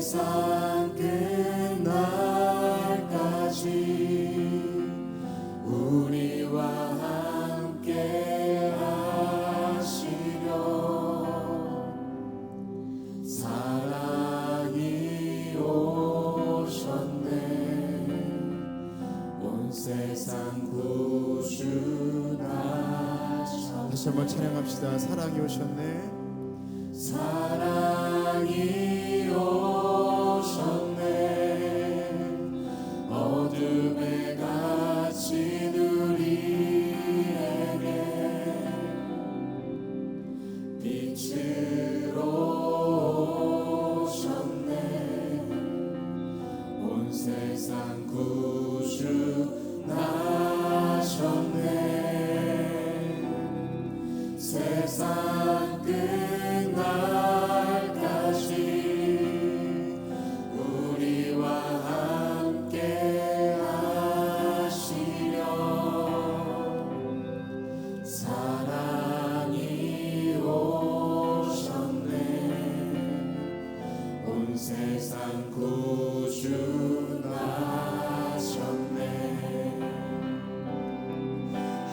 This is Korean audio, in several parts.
세상 끝날까지 우리와 함께 하시려 사랑이 오셨네 온 세상 구주나셨네. 다시 한번 찬양합시다. 사랑이 오셨네. 사랑이 오셨네 어둠에 갇힌 우리에게 빛으로 오셨네 온 세상 구주 나셨네 세상 끝날까지 우리와 함께 하시려 사랑이 오셨네 온 세상 구주 나셨네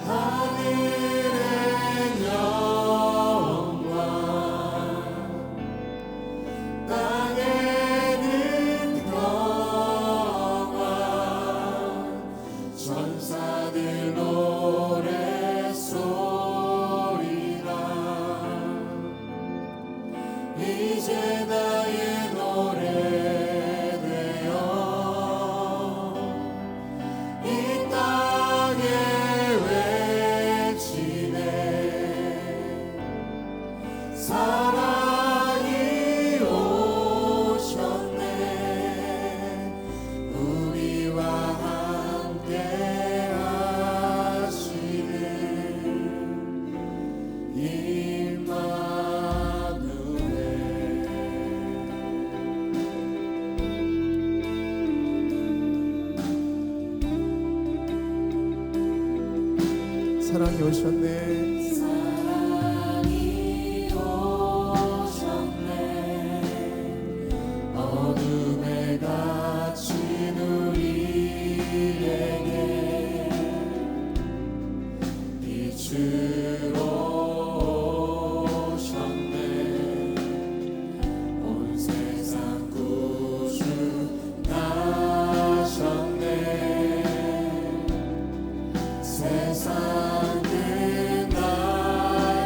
하늘의 영광 땅에는 평화 천사들 노래소리라 이제 나의 노래 되어 이 땅에 외치네 사랑이 오셨네 우리와 함께 하시는 임마누엘 사랑이 오셨네. 사랑이 오셨네 어둠에 갇힌 우리에게 빛으로 오셨네 온 세상 구주 나셨네 세상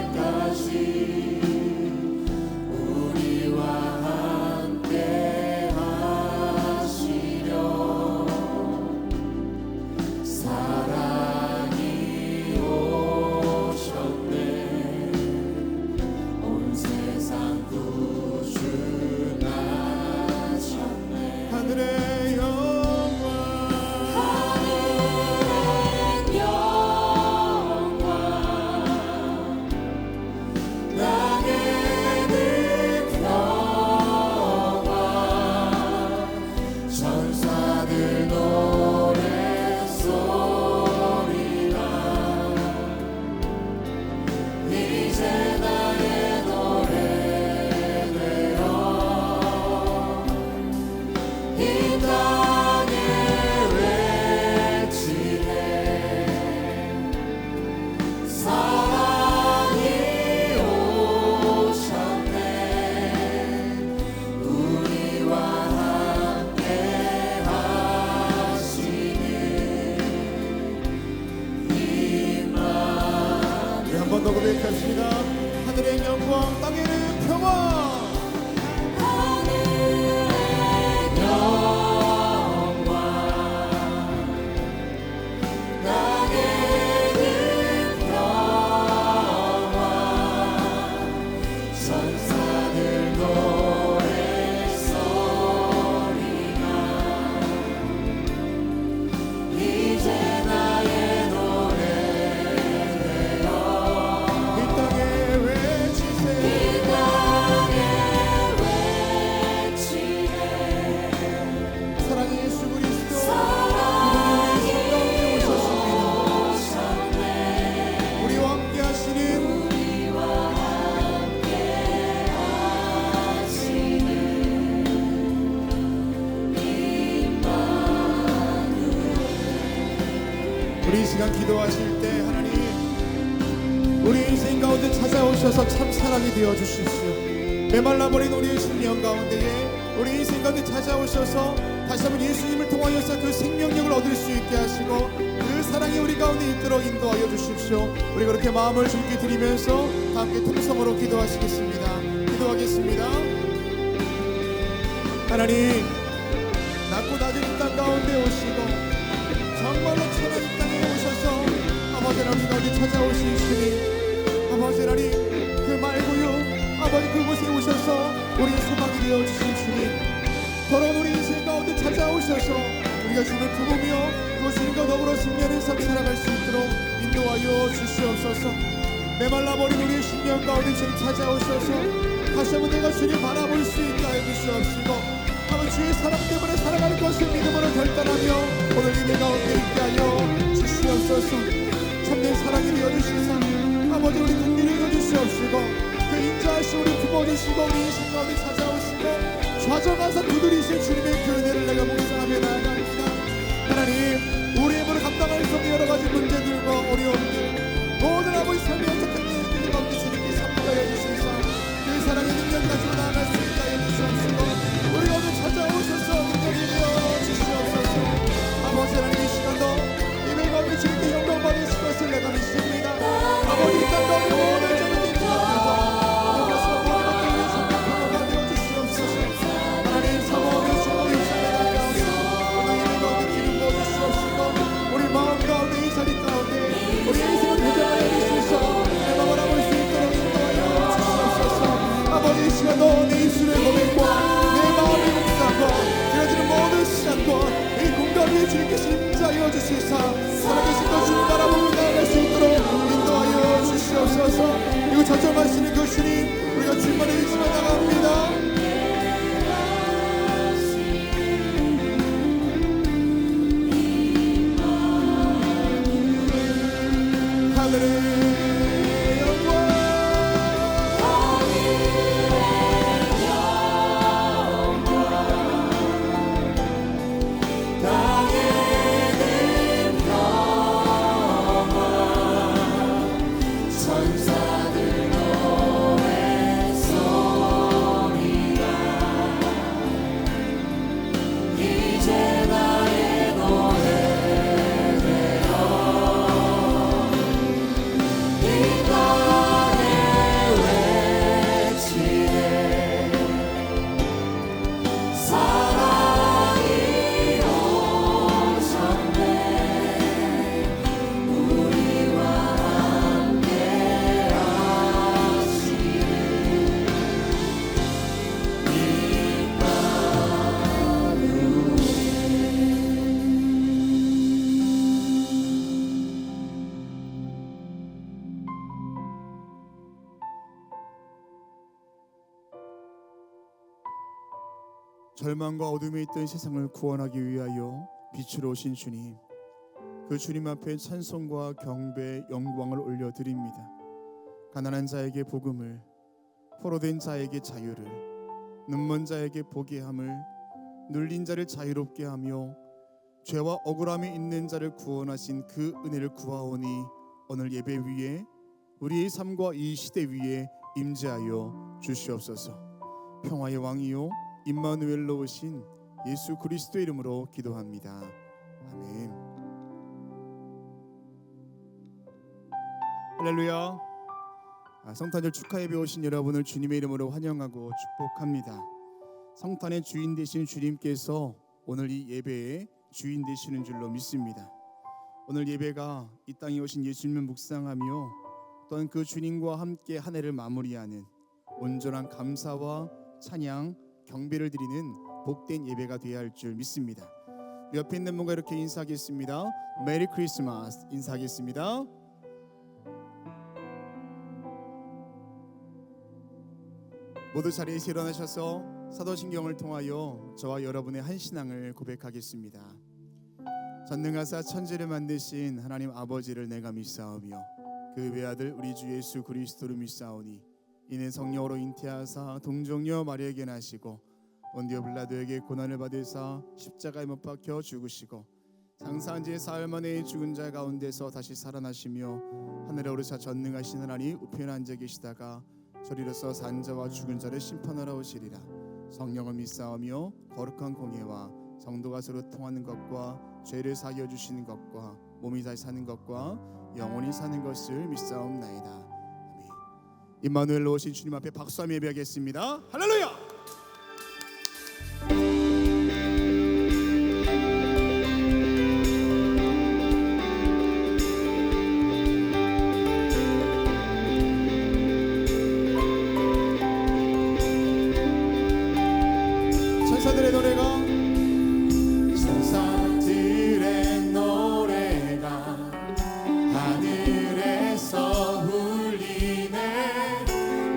끝날까지 우리와 함께 하시려 사랑이 오셨네 온 세상 구주 나셨네 하늘의 영광 하늘의 영광 땅에는 평화 천사들 노래소리라 이제 나의 노래 되어 이 땅에 외치네 사랑이 오셨네 우리와 함께 하시는 임마누엘 한 번 더 고백합시다. 하늘의 영광 땅에는 평화 하늘의 영광 땅에는 평화 천사들 노래소리가 이제 나의 노래 되어 이 땅에 외치세. 이 땅에 그냥 기도하실 때 하나님 우리 인생 가운데 찾아오셔서 참 사랑이 되어 주십시오. 메말라버린 우리의 심령 가운데에 우리 인생 가운데 찾아오셔서 다시 한번 예수님을 통하여서 그 생명력을 얻을 수 있게 하시고 그 사랑이 우리 가운데 있도록 인도하여 주십시오. 우리 그렇게 마음을 주께 드리면서 다 함께 통성으로 기도하시겠습니다. 기도하겠습니다. 하나님, 낮고 낮은 이 땅 가운데 오시고 정말로 천한 이 땅에 오셔서 아버지 하나님 가운데 찾아오신 주님, 아버지 하나님 그 말고요 아버지 그곳에 오셔서 우리의 소망이 되어주신 주님, 더러운 우리 인생 가운데 찾아오셔서 우리가 주님을 부르며 그 주님과 더불어 승리하는 삶 살아갈 수 있도록 인도하여 주시옵소서. 메말라버린 우리의 심령 가운데 주님 찾아오셔서 다시 한번 내가 주님 바라볼 수 있게 하여 주시옵시고 아버지 주의 사랑 때문에 살아가는 것을 믿음으로 결단하며 오늘 예배 가운데 있게 하여 주시옵소서. 참된 사랑이 되어주시사 아버지 우리 국민을 이어주시옵시고 그 인자하신 우리 부모님이시고 우리 인생 가운데 찾아오시고 좌정하사 두드리신 주님의 그 은혜를 내가 묵상하며 나아갑니다. 하나님 우리의 힘으로 감당할 수 없는 여러가지 문제들과 어려움들 모든 아버지 삶의 어떻게 일들이 가운데 주님께 삼가해 주시사 그 사랑의 능력 가지고 나아갈 수 있게 하여 주시옵시고 우리가 오늘 찾아오셔서 능력이 되어 주시옵소서. 아버지 하나님 이 시간도 예배 가운데 주님께 영광 받으실 것을 내가 믿습니다. 아버지 이 땅 가운데 모든 점을 내 입술의 고백과 내 마음의 묵상과 드려지는 모든 시간과 이 공간 위에 주님께서 임자하여 주시사 살아계신 그 주님 바라보고 나아갈 수 있도록 인도하여 주시옵소서. 그리고 저점하시는 그 주님 우리가 주님만을 의지하며 나갑니다. 하늘의 절망과 어둠에 있던 세상을 구원하기 위하여 빛으로 오신 주님, 그 주님 앞에 찬송과 경배, 영광을 올려드립니다. 가난한 자에게 복음을, 포로된 자에게 자유를, 눈먼 자에게 보게 함을, 눌린 자를 자유롭게 하며 죄와 억울함이 있는 자를 구원하신 그 은혜를 구하오니 오늘 예배 위에 우리의 삶과 이 시대 위에 임재하여 주시옵소서. 평화의 왕이요 임마누엘로 오신 예수 그리스도의 이름으로 기도합니다. 아멘. 할렐루야. 성탄절 축하 예배 오신 여러분을 주님의 이름으로 환영하고 축복합니다. 성탄의 주인 되신 주님께서 오늘 이 예배의 주인 되시는 줄로 믿습니다. 오늘 예배가 이 땅에 오신 예수님을 묵상하며 또한 그 주님과 함께 한 해를 마무리하는 온전한 감사와 찬양, 경배를 드리는 복된 예배가 되어야 할 줄 믿습니다. 옆에 있는 분과 이렇게 인사하겠습니다. 메리 크리스마스 인사하겠습니다. 모두 자리에서 일어나셔서 사도신경을 통하여 저와 여러분의 한 신앙을 고백하겠습니다. 전능하사 천지를 만드신 하나님 아버지를 내가 믿사오며 그 외아들 우리 주 예수 그리스도를 믿사오니 이는 성령으로 잉태하사 동정녀 마리아에게 나시고 본디오 빌라도에게 고난을 받으사 십자가에 못 박혀 죽으시고 장사한 지 사흘 만에 죽은 자 가운데서 다시 살아나시며 하늘에 오르사 전능하신 하나님 우편에 앉아 계시다가 저리로서 산 자와 죽은 자를 심판하러 오시리라. 성령을 믿사오며 거룩한 공예와 성도가 서로 통하는 것과 죄를 사하여 주시는 것과 몸이 다시 사는 것과 영원히 사는 것을 믿사옵나이다. 아멘. 임마누엘로 오신 주님 앞에 박수하며 예배하겠습니다. 할렐루야. 천사들의 노래가 천사들의 노래가 하늘에서 울리네.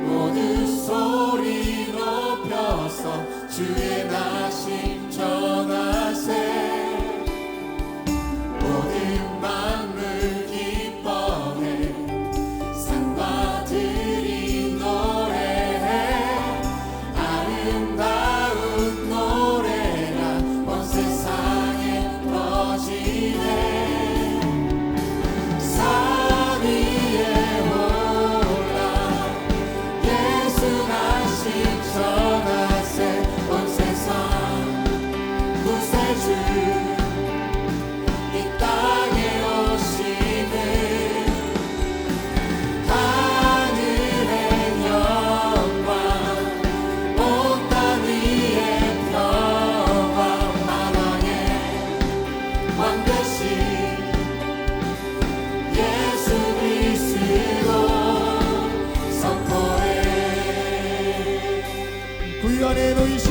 모두 소리 높여서 주의 나심 전하세. 모든 만물 기뻐해 산과 들이 노래해. 아름다운 노래가 온 세상에 퍼지네. 산 위에 올라 예수 나심 전하세. 온 세상 구세주 이 땅에 오시는 하늘의 영광 온 땅 위에 평화. 만왕의 왕 되신 예수 그리스도 선포해. 구유 안에 놓이신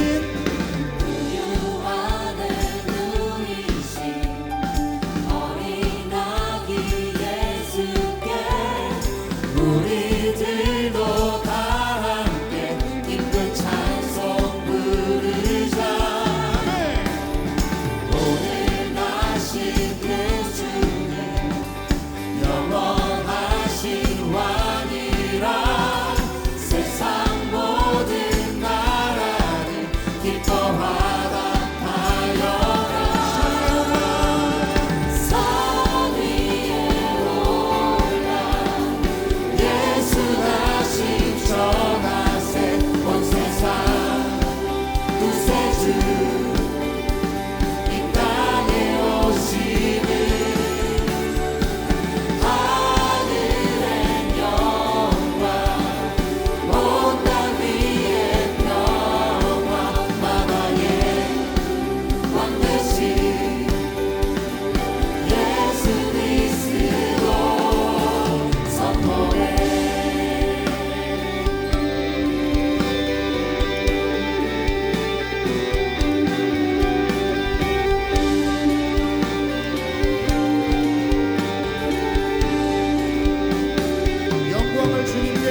유 안에 누이신 어린 아기 예수께 우리들도 다 함께 기쁜 찬송 부르자. 오늘 나신 그 주님 영원하신 왕이라. 세상 모든 나라를 기뻐하다 하여라. 산 위에 올라 예수 나심 전하세. 온 세상 구세주 이 땅에 오시는 하늘의 영광 온 땅 위에 평화. 만왕의 왕 되신 예수 그리스도 선포해. 영광을 주님께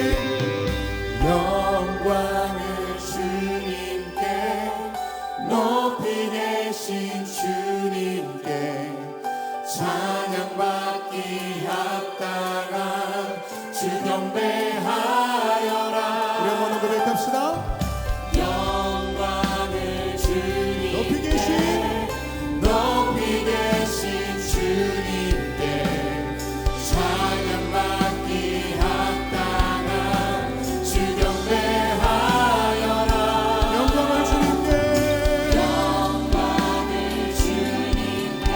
영광을 주님께 높이 계신 주님께 찬양받기 합당한 주 경배하여라. 우리 한번 고백합시다. 영광을 주님께 높이 계신 높이 계신 주님께 찬양받기 합당한 주 경배하여라. 영광을 주님께 영광을 주님께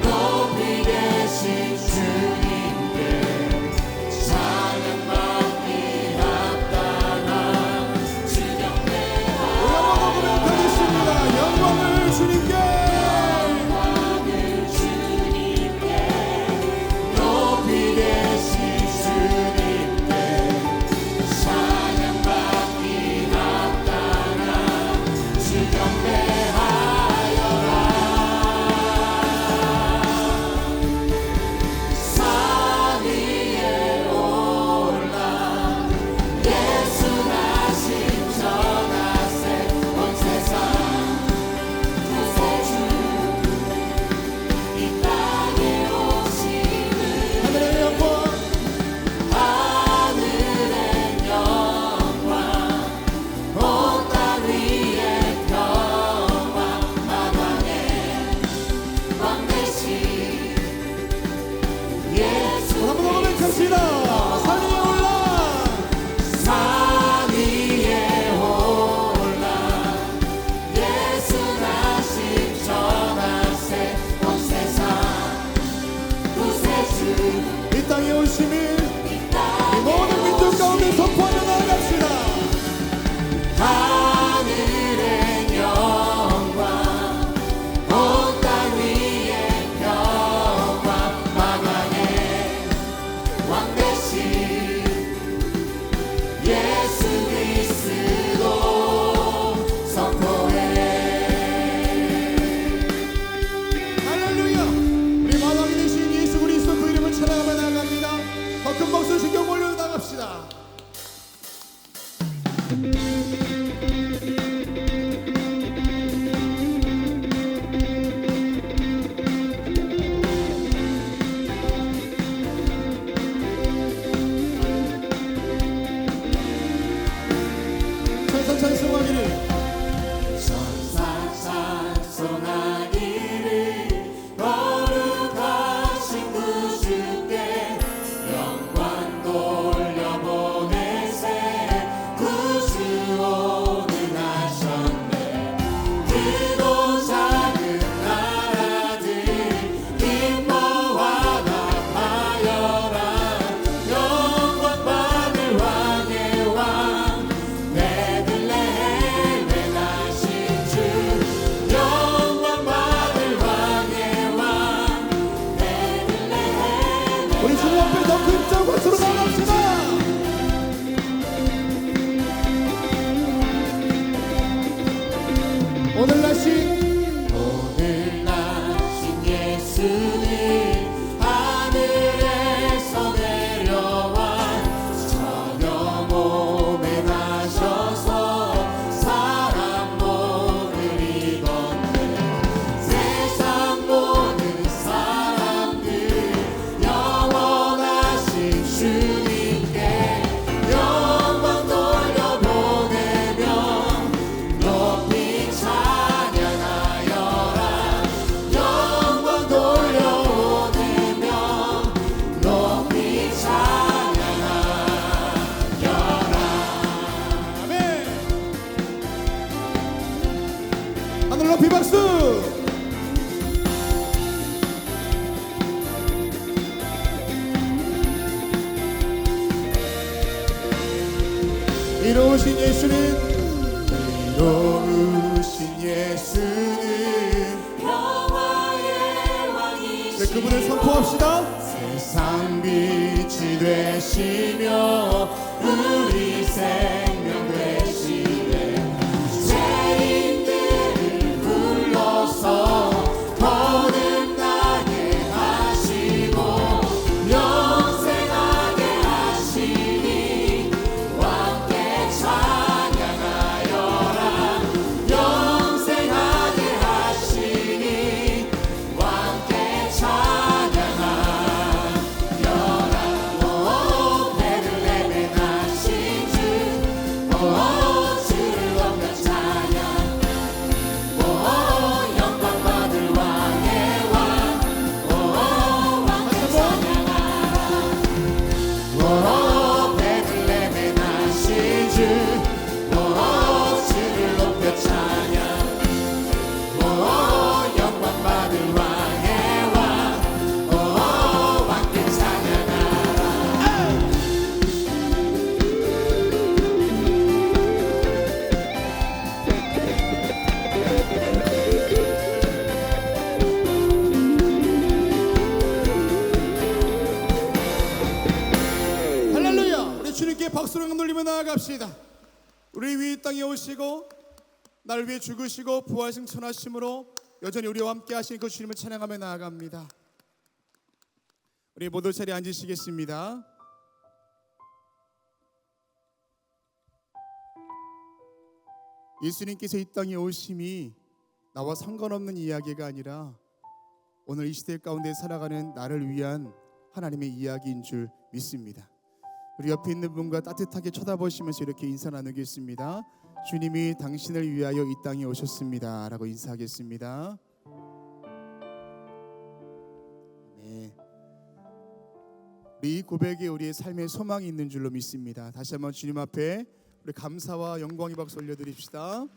높이 계신 주님께 찬양받기 찾아오심이 이 모든 민족 가운데 선포하며 나아갑시다. 하늘의 영광 온 땅 위의 평화 만왕의 왕 되신 예수 그리스도 선포해. 할렐루야. 우리 마왕이 되신 예수 그리스도 그 이름을 찬양하며 나아갑니다. 더 큰 박수 신경 올려 나갑시다. 천사 찬송하기를 천사 찬송하기를 거룩하신 구주께 영광 돌려보내세. 구주 오늘 하셨네. 크고 작은 나라들 기뻐하라 하여라. 영광 받을 왕의 왕 베들레헴에 나신 주. 영광 받을 왕의 왕 베들레헴에. 우리 주님 앞에 더 큰 박수로 나갑시다. 오늘 나신 예수님 하늘에서 내려와 저녁 몸에 나셔서 사람 몸을 입었네. 세상 모든 사람들 영원하신 주님께 영광 돌려보내며 높이 찬양하여라. 영광 돌려보내며 높이 찬양하여라. 아멘. 하늘 높이 박수. 이로우신 예수님, 이로우신 예수님 평화의 왕이시여. 네, 그분을 선포합시다. 세상 빛이 되시며 우리 생명 되시네. 죄인들을 불러서 거듭나게 하시고 영생하게 하시니 왕께 찬양하여라. 영생하게 하시니 왕께 찬양하여라. 오 베들레헴에 나신 주. 오 주를 높여 찬양. 오 영광 받을 왕의 왕. 오 왕께 찬양하라. 오 베들레헴에 나신 주. 오 주를 높여 찬양. 오 영광 받을 왕의 왕. 오 왕께 찬양하라. 할렐루야. 우리 주님께 박수를 돌리며 나아갑시다. 우리 위 땅에 오시고 나를 위해 죽으시고 부활 승천하심으로 여전히 우리와 함께 하신 그 주님을 찬양하며 나아갑니다. 우리 모두 자리에 앉으시겠습니다. 예수님께서 이 땅에 오심이 나와 상관없는 이야기가 아니라 오늘 이 시대 가운데 살아가는 나를 위한 하나님의 이야기인 줄 믿습니다. 우리 옆에 있는 분과 따뜻하게 쳐다보시면서 이렇게 인사 나누겠습니다. 주님이 당신을 위하여 이 땅에 오셨습니다 라고 인사하겠습니다. 네. 우리 이 고백에 우리의 삶의 소망이 있는 줄로 믿습니다. 다시 한번 주님 앞에 우리 감사와 영광의 박수 올려드립시다.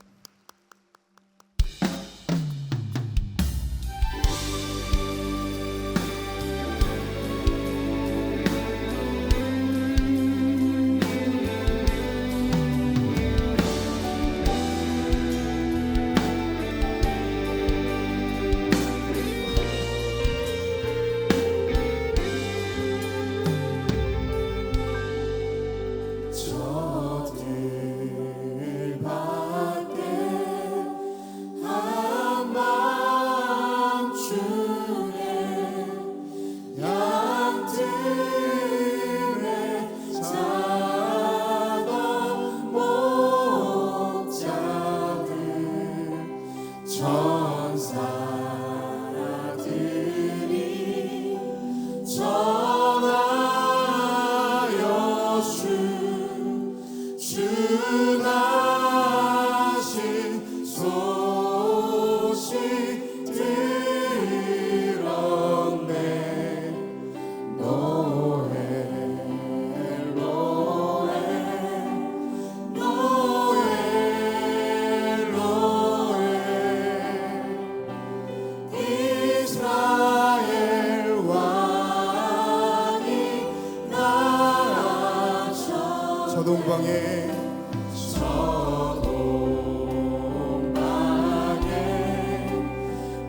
동방에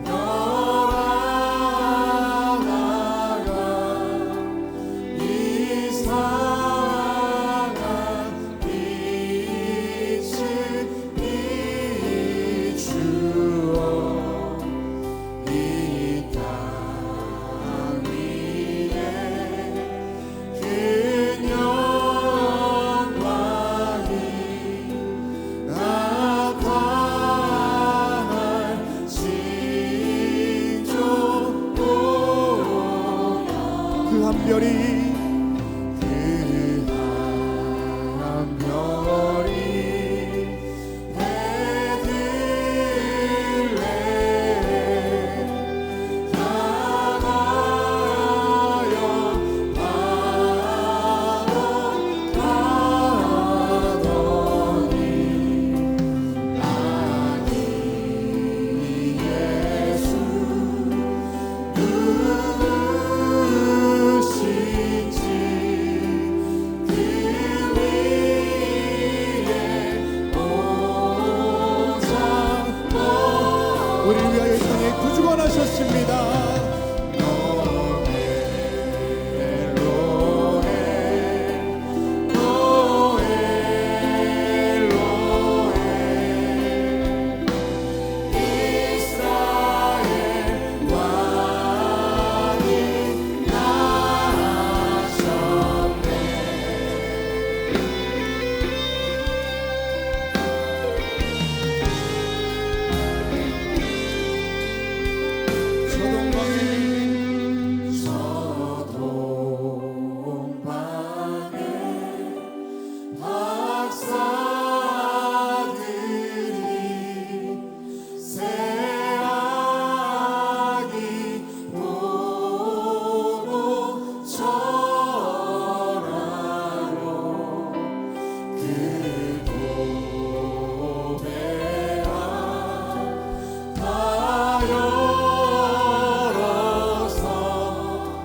널 하나가 이상한 빛을 비추어 이 땅 위에 그 영광이 나타날지도 그 한 별이 베들레헴 향하여 바라보더니 아니 예수 누구신지 그 위에 오자고 우리를 위하여 이 땅에 구주관하셨습니다.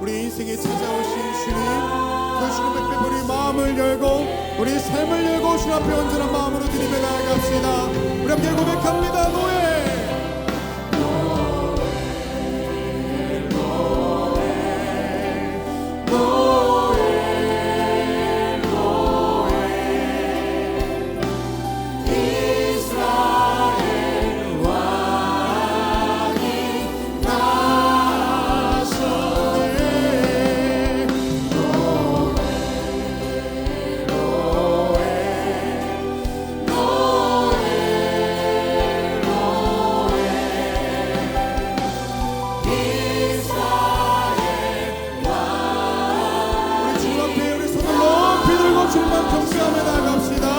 우리 인생에 찾아오신 주님, 그 주님의 우리 마음을 열고 우리 삶을 열고 주님 앞에 온전한 마음으로 드리며 나아갑시다. 우리 함께 고백합니다. 노예 주님만 경배하며 나아갑시다.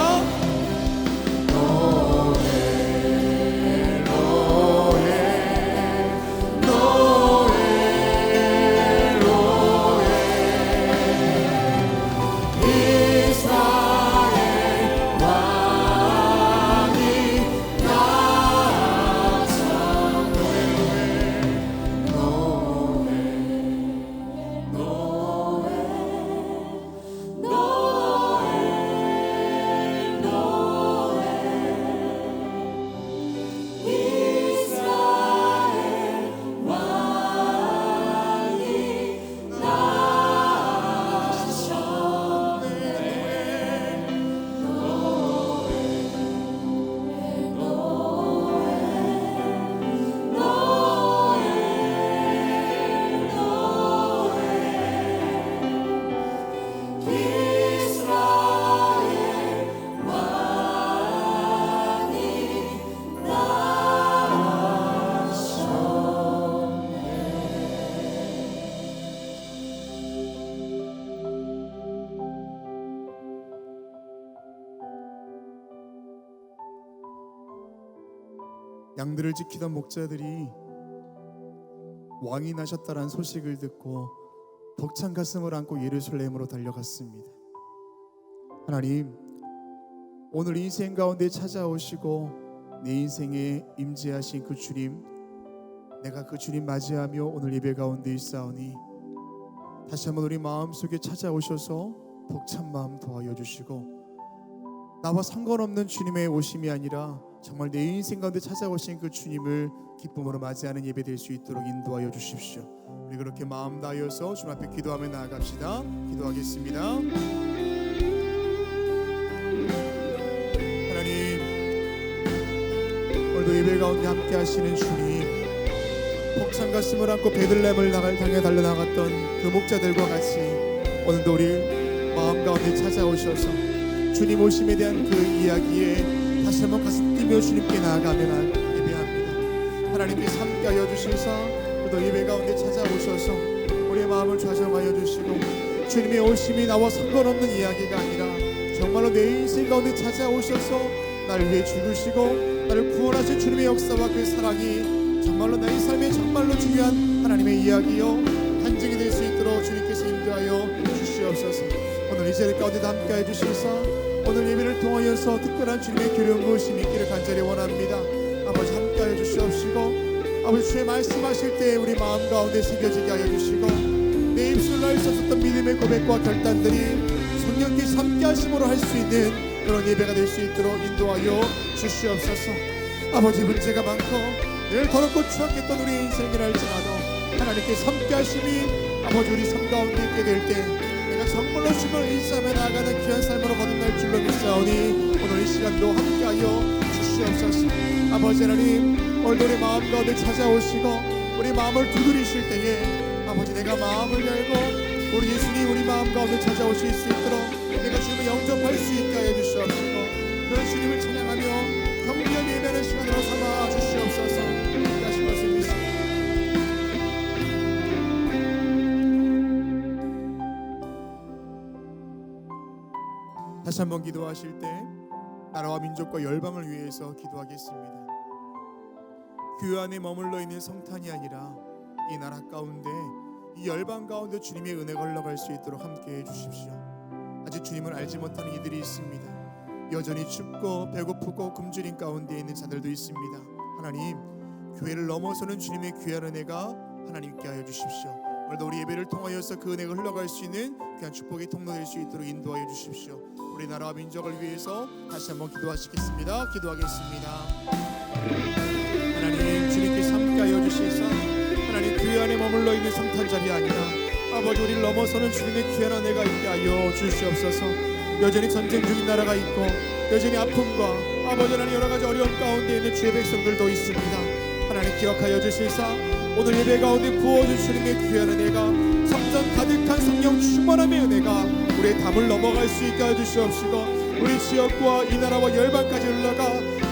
양들을 지키던 목자들이 왕이 나셨다라는 소식을 듣고 벅찬 가슴을 안고 예루살렘으로 달려갔습니다. 하나님, 오늘 인생 가운데 찾아오시고 내 인생에 임재하신 그 주님, 내가 그 주님 맞이하며 오늘 예배 가운데 있사오니 다시 한번 우리 마음속에 찾아오셔서 벅찬 마음 도와여 주시고 나와 상관없는 주님의 오심이 아니라 정말 내 인생 가운데 찾아오신 그 주님을 기쁨으로 맞이하는 예배 될 수 있도록 인도하여 주십시오. 우리 그렇게 마음 다하여서 주님 앞에 기도하며 나아갑시다. 기도하겠습니다. 하나님, 오늘도 예배 가운데 함께 하시는 주님, 벅찬 가슴을 안고 베들레헴을 향해 달려나갔던 그 목자들과 같이 오늘도 우리 마음 가운데 찾아오셔서 주님 오심에 대한 그 이야기에 다시 한번 가슴 뛰며 주님께 나아가며 예배합니다. 하나님께서 함께하여 주시사 또 예배 가운데 찾아오셔서 우리의 마음을 좌정하여 주시고 주님의 오심이 나와 상관없는 이야기가 아니라 정말로 내 인생 가운데 찾아오셔서 나를 위해 죽으시고 나를 구원하신 주님의 역사와 그 사랑이 정말로 나의 삶에 정말로 중요한 하나님의 이야기요 간증이 될 수 있도록 주님께서 인도하여 주시옵소서. 오늘 이 자리 가운데 함께해 주시사 오늘 예배를 통하여서 특별한 주님의 기름 부으심이 있기를 간절히 원합니다. 아버지 함께하여 주시옵시고 아버지 주의 말씀하실 때 우리 마음 가운데 새겨지게 하여 주시고 내 입술로 할 수 없었던 믿음의 고백과 결단들이 성령께서 함께하심으로 할 수 있는 그런 예배가 될 수 있도록 인도하여 주시옵소서. 아버지 문제가 많고 늘 더럽고 추악했던 우리 인생이라 할지라도 하나님께서 함께하심이 아버지 우리 삶 가운데 있게 될 때 내가 정말로 주님을 일삼아 나아가는 귀한 삶으로 거듭날 줄로 믿사오니 오늘 이 시간도 함께하여 주시옵소서. 아버지 하나님, 오늘도 우리 마음 가운데 찾아오시고 우리 마음을 두드리실 때에 아버지 내가 마음을 열고 우리 예수님 우리 마음 가운데 찾아오실 수 있도록 내가 주님을 영접할 수 있게 하여 주시옵시고 그런 주님을 찬양하며 경배하며 예배하는 시간으로 삼아 주시옵소서. 하신 것을 믿습니다. 다시 한번 기도하실 때 나라와 민족과 열방을 위해서 기도하겠습니다. 교회 안에 머물러 있는 성탄이 아니라 이 나라 가운데 이 열방 가운데 주님의 은혜가 흘러갈 수 있도록 함께해 주십시오. 아직 주님을 알지 못하는 이들이 있습니다. 여전히 춥고 배고프고 굶주린 가운데 있는 자들도 있습니다. 하나님, 교회를 넘어서는 주님의 귀한 은혜가 하나님께 하여 주십시오. 오늘도 우리 예배를 통하여서 그 은혜가 흘러갈 수 있는 귀한 축복의 통로 될 수 있도록 인도하여 주십시오. 우리나라와 민족을 위해서 다시 한번 기도하시겠습니다. 기도하겠습니다. 하나님, 주님께서 함께하여 주시사 하나님 교회 안에 머물러 있는 성탄 자리 아니라 아버지 우리를 넘어서는 주님의 귀한 은혜가 있게 하여 주시옵소서. 여전히 전쟁 중인 나라가 있고 여전히 아픔과 아버지 하나님 여러 가지 어려움 가운데 있는 주의 백성들도 있습니다. 하나님 기억하여 주시사 오늘 예배 가운데 부어준 주님의 귀한 은혜가 성전 가득한 성령 충만함의 은혜가 우리의 담을 넘어갈 수 있게 해주시옵시고 우리 지역과 이 나라와 열방까지 흘러가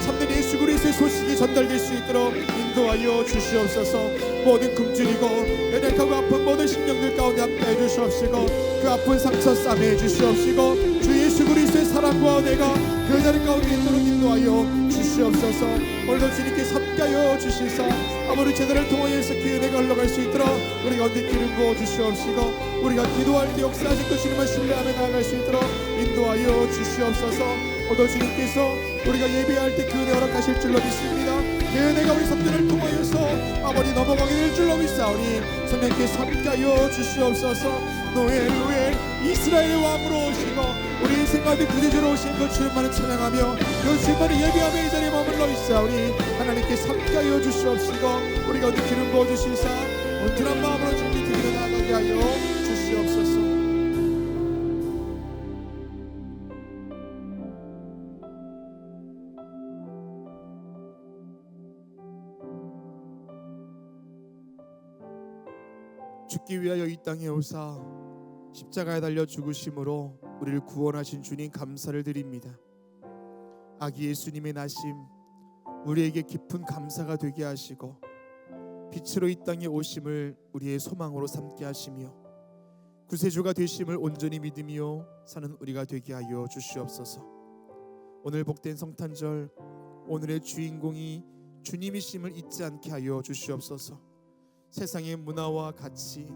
참된 예수 그리스도의 소식이 전달될 수 있도록 인도하여 주시옵소서. 모든 굶주리고 연약하고 아픈 모든 심령들 가운데 함께해 주시옵시고 그 아픈 상처 싸매해 주시옵시고 주 예수 그리스도의 사랑과 은혜가 그 자리 가운데 있도록 인도하여 주시옵소서. 오늘도 주님께서 함께하여 주시사 아무리 제자를 통하여서 그 은혜가 흘러갈 수 있도록 우리 가운데 기름 부어 주시옵시고 우리가 기도할 때 역사하신 그 주님을 신뢰하며 나아갈 수 있도록 인도하여 주시옵소서. 오늘 주님께서 우리가 예배할 때 그 은혜 허락하실 줄로 믿습니다. 그 은혜가 우리 성전을 통하여서 아버지 넘어가게 될 줄로 믿사오니 성령께서 함께하여 주시옵소서. 노엘 이스라엘의 왕으로 오시고 우리 인생 가운데 구주로 오신 그 주님만을 찬양하며 그 주님만을 예배하며 이 자리에 머물러 있사오니 하나님께서 함께하여 주시옵시고 우리 가운데 기름 부어 주시사 온전한 마음으로 주님께 드리러 나가게 하여 주시옵소서. 죽기 위하여 이 땅에 오사 십자가에 달려 죽으심으로 우리를 구원하신 주님 감사를 드립니다. 아기 예수님의 나심 우리에게 깊은 감사가 되게 하시고 빛으로 이 땅에 오심을 우리의 소망으로 삼게 하시며 구세주가 되심을 온전히 믿으며 사는 우리가 되게 하여 주시옵소서. 오늘 복된 성탄절 오늘의 주인공이 주님이심을 잊지 않게 하여 주시옵소서. 세상의 문화와 가치,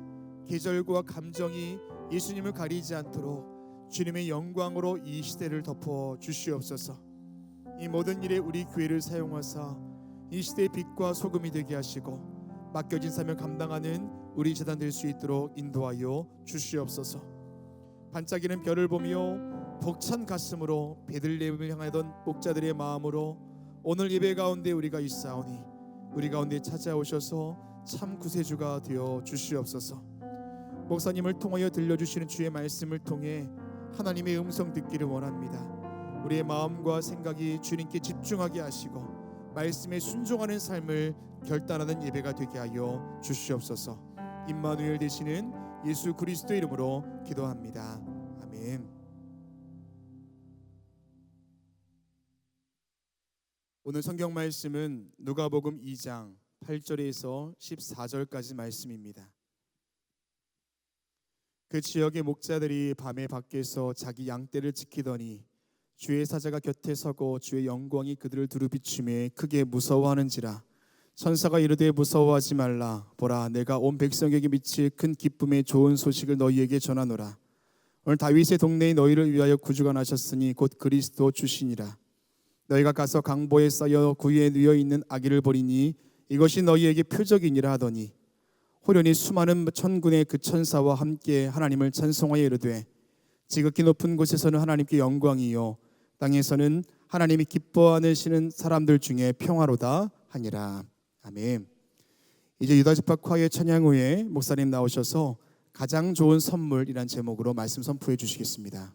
계절과 감정이 예수님을 가리지 않도록 주님의 영광으로 이 시대를 덮어 주시옵소서. 이 모든 일에 우리 교회를 사용하사 이 시대의 빛과 소금이 되게 하시고 맡겨진 사명 감당하는 우리 재단 될 수 있도록 인도하여 주시옵소서. 반짝이는 별을 보며 벅찬 가슴으로 베들레헴을 향하던 목자들의 마음으로 오늘 예배 가운데 우리가 있사오니 우리 가운데 찾아오셔서 참 구세주가 되어 주시옵소서. 목사님을 통하여 들려주시는 주의 말씀을 통해 하나님의 음성 듣기를 원합니다. 우리의 마음과 생각이 주님께 집중하게 하시고 말씀에 순종하는 삶을 결단하는 예배가 되게 하여 주시옵소서. 임마누엘 되시는 예수 그리스도 이름으로 기도합니다. 아멘. 오늘 성경 말씀은 누가복음 2장 8절에서 14절까지 말씀입니다. 그 지역의 목자들이 밤에 밖에서 자기 양떼를 지키더니 주의 사자가 곁에 서고 주의 영광이 그들을 두루 비추매 크게 무서워하는지라. 천사가 이르되 무서워하지 말라. 보라, 내가 온 백성에게 미칠 큰 기쁨의 좋은 소식을 너희에게 전하노라. 오늘 다윗의 동네에 너희를 위하여 구주가 나셨으니 곧 그리스도 주시니라. 너희가 가서 강보에 쌓여 구유에 누워 있는 아기를 보리니 이것이 너희에게 표적이니라 하더니 호련히 수많은 천군의 그 천사와 함께 하나님을 찬송하여 이르되 지극히 높은 곳에서는 하나님께 영광이요 땅에서는 하나님이 기뻐하시는 사람들 중에 평화로다 하니라. 아멘. 이제 유다지파과의 찬양 후에 목사님 나오셔서 가장 좋은 선물이란 제목으로 말씀 선포해 주시겠습니다.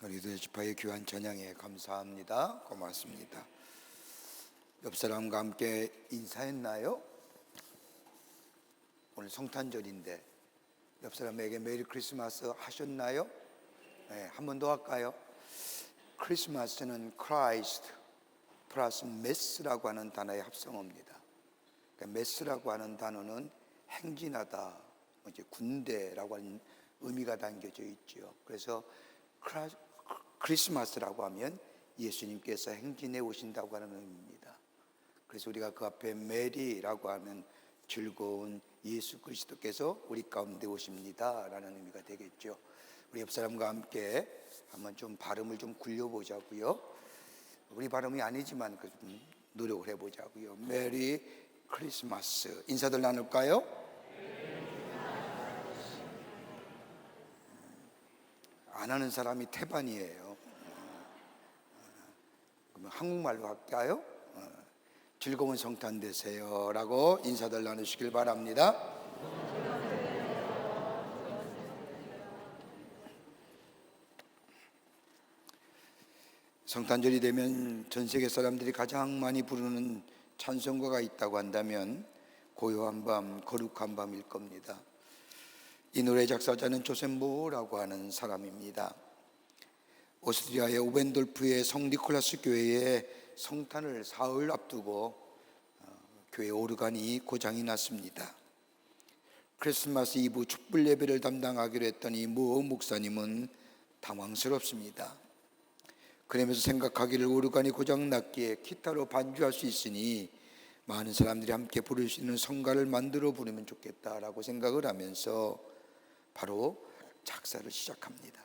우리들 지파의 귀한 찬양에 감사합니다. 고맙습니다. 옆 사람과 함께 인사했나요? 오늘 성탄절인데 옆 사람에게 메리 크리스마스 하셨나요? 네, 한 번 더 할까요? 크리스마스는 크라이스트 플러스 메스라고 하는 단어의 합성어입니다. 그러니까 메스라고 하는 단어는 행진하다, 이제 군대라고 하는 의미가 담겨져 있죠. 그래서 크리스마스라고 하면 예수님께서 행진해 오신다고 하는 의미입니다. 그래서 우리가 그 앞에 메리라고 하면 즐거운 예수 그리스도께서 우리 가운데 오십니다 라는 의미가 되겠죠. 우리 옆 사람과 함께 한번 좀 발음을 좀 굴려보자고요. 우리 발음이 아니지만 좀 노력을 해보자고요. 메리 크리스마스. 인사들 나눌까요? 안 하는 사람이 태반이에요. 그러면 한국말로 할까요? 즐거운 성탄 되세요 라고 인사들 나누시길 바랍니다. 성탄절이 되면 전 세계 사람들이 가장 많이 부르는 찬송가가 있다고 한다면 고요한 밤, 거룩한 밤일 겁니다. 이 노래 작사자는 조셉 모라고 하는 사람입니다. 오스트리아의 오벤돌프의 성 니콜라스 교회에 성탄을 사흘 앞두고 교회 오르간이 고장이 났습니다. 크리스마스 이브 촛불 예배를 담당하기로 했던 이 모 목사님은 당황스럽습니다. 그러면서 생각하기를 오르간이 고장났기에 기타로 반주할 수 있으니 많은 사람들이 함께 부를 수 있는 성가를 만들어 부르면 좋겠다라고 생각을 하면서 바로 작사를 시작합니다.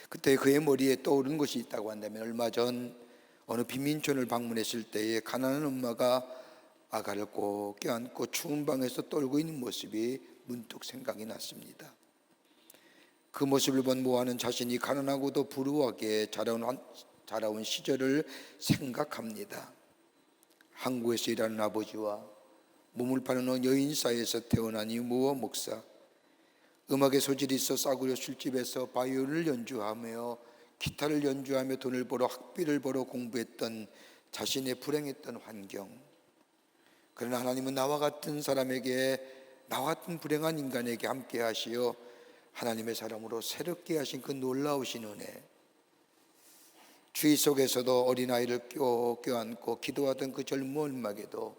그때 그의 머리에 떠오른 것이 있다고 한다면 얼마 전 어느 빈민촌을 방문했을 때에 가난한 엄마가 아가를 꼭 껴안고 추운 방에서 떨고 있는 모습이 문득 생각이 났습니다. 그 모습을 본 모아는 자신이 가난하고도 불우하게 자라온 시절을 생각합니다. 항구에서 일하는 아버지와 몸을 파는 여인사에서 태어난 이 모아 목사, 음악에 소질이 있어 싸구려 술집에서 바이올린을 연주하며 기타를 연주하며 돈을 벌어 학비를 벌어 공부했던 자신의 불행했던 환경. 그러나 하나님은 나와 같은 사람에게, 나와 같은 불행한 인간에게 함께 하시어 하나님의 사람으로 새롭게 하신 그 놀라우신 은혜, 주의 속에서도 어린아이를 껴안고 기도하던 그 젊은 엄마에게도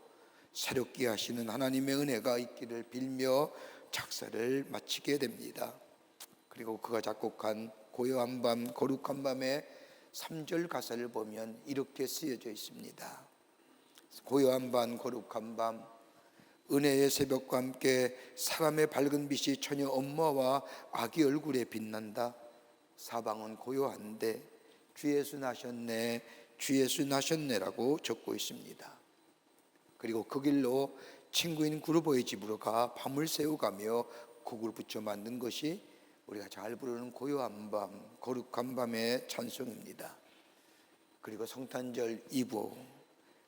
새롭게 하시는 하나님의 은혜가 있기를 빌며 작사를 마치게 됩니다. 그리고 그가 작곡한 고요한 밤 거룩한 밤의 3절 가사를 보면 이렇게 쓰여져 있습니다. 고요한 밤 거룩한 밤, 은혜의 새벽과 함께 사람의 밝은 빛이 처녀 엄마와 아기 얼굴에 빛난다. 사방은 고요한데 주 예수 나셨네, 주 예수 나셨네라고 적고 있습니다. 그리고 그 길로 친구인 구르보의 집으로 가 밤을 새우가며 곡을 붙여 만든 것이 우리가 잘 부르는 고요한 밤, 거룩한 밤의 찬송입니다. 그리고 성탄절 이브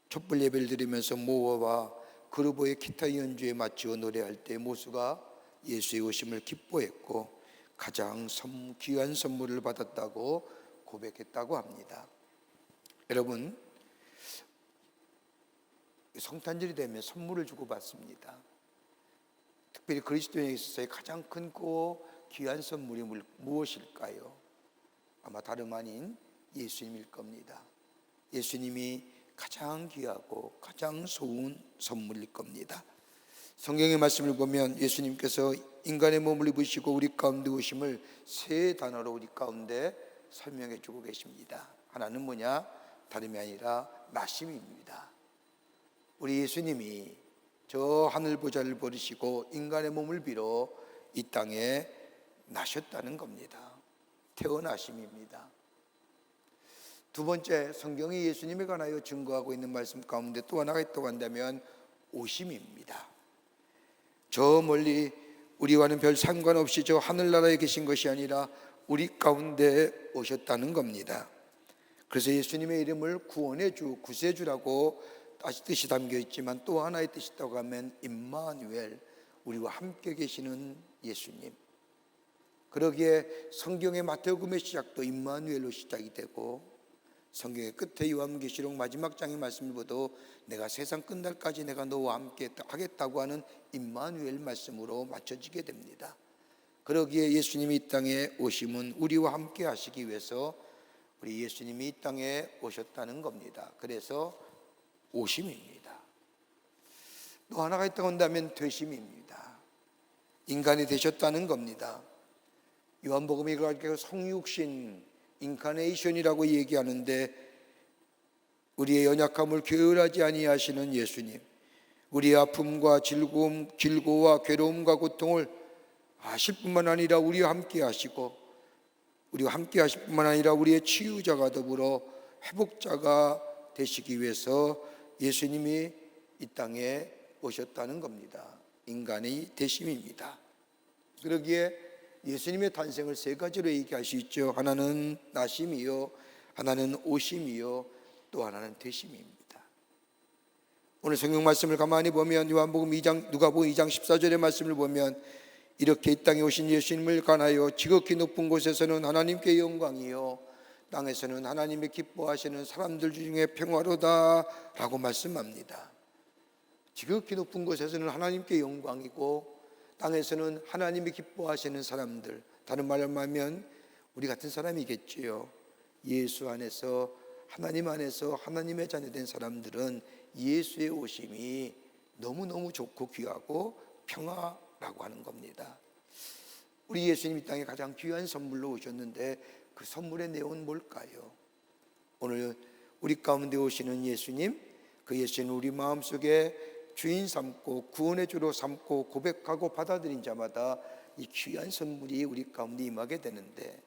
촛불 예배를 드리면서 모어와 그루보의 기타 연주에 맞추어 노래할 때 모수가 예수의 오심을 기뻐했고 가장 귀한 선물을 받았다고 고백했다고 합니다. 여러분, 성탄절이 되면 선물을 주고받습니다. 특별히 그리스도인에 있어서의 가장 큰 귀한 선물이 무엇일까요? 아마 다름 아닌 예수님일 겁니다. 예수님이 가장 귀하고 가장 좋은 선물일 겁니다. 성경의 말씀을 보면 예수님께서 인간의 몸을 입으시고 우리 가운데 오심을 세 단어로 우리 가운데 설명해 주고 계십니다. 하나는 뭐냐? 다름이 아니라 나심입니다. 우리 예수님이 저 하늘 보좌를 버리시고 인간의 몸을 빌어 이 땅에 나셨다는 겁니다. 태어나심입니다. 두 번째, 성경이 예수님에 관하여 증거하고 있는 말씀 가운데 또 하나가 있다고 한다면 오심입니다. 저 멀리 우리와는 별 상관없이 저 하늘나라에 계신 것이 아니라 우리 가운데 오셨다는 겁니다. 그래서 예수님의 이름을 구원의 주, 구세주라고 뜻이 담겨 있지만 또 하나의 뜻이 있다고 하면 임마누엘, 우리와 함께 계시는 예수님. 그러기에 성경의 마태복음의 시작도 임마누엘로 시작이 되고, 성경의 끝에 요한계시록 마지막 장의 말씀을 보도 내가 세상 끝날까지 내가 너와 함께 하겠다고 하는 임마누엘 말씀으로 맞춰지게 됩니다. 그러기에 예수님이 이 땅에 오심은 우리와 함께 하시기 위해서 우리 예수님이 이 땅에 오셨다는 겁니다. 그래서 오심입니다. 또 하나가 있다고 한다면 되심입니다. 인간이 되셨다는 겁니다. 요한복음이 그걸 성육신, 인카네이션이라고 얘기하는데, 우리의 연약함을 게을하지 아니하시는 예수님, 우리의 아픔과 즐거움, 길고와 괴로움과 고통을 아실 뿐만 아니라 우리와 함께 하시고, 우리와 함께 하실 뿐만 아니라 우리의 치유자가 더불어 회복자가 되시기 위해서 예수님이 이 땅에 오셨다는 겁니다. 인간의 되심입니다. 그러기에 예수님의 탄생을 세 가지로 얘기할 수 있죠. 하나는 나심이요, 하나는 오심이요, 또 하나는 되심입니다. 오늘 성경 말씀을 가만히 보면 누가복음 2장 14절의 말씀을 보면 이렇게 이 땅에 오신 예수님을 관하여 지극히 높은 곳에서는 하나님께 영광이요, 땅에서는 하나님이 기뻐하시는 사람들 중에 평화로다 라고 말씀합니다. 지극히 높은 곳에서는 하나님께 영광이고, 땅에서는 하나님이 기뻐하시는 사람들, 다른 말로 하면 우리 같은 사람이겠지요. 예수 안에서, 하나님 안에서 하나님의 자녀된 사람들은 예수의 오심이 너무너무 좋고 귀하고 평화라고 하는 겁니다. 우리 예수님이 땅에 가장 귀한 선물로 오셨는데 그 선물의 내용은 뭘까요? 오늘 우리 가운데 오시는 예수님, 그 예수는 우리 마음속에 주인 삼고 구원의 주로 삼고 고백하고 받아들인 자마다 이 귀한 선물이 우리 가운데 임하게 되는데,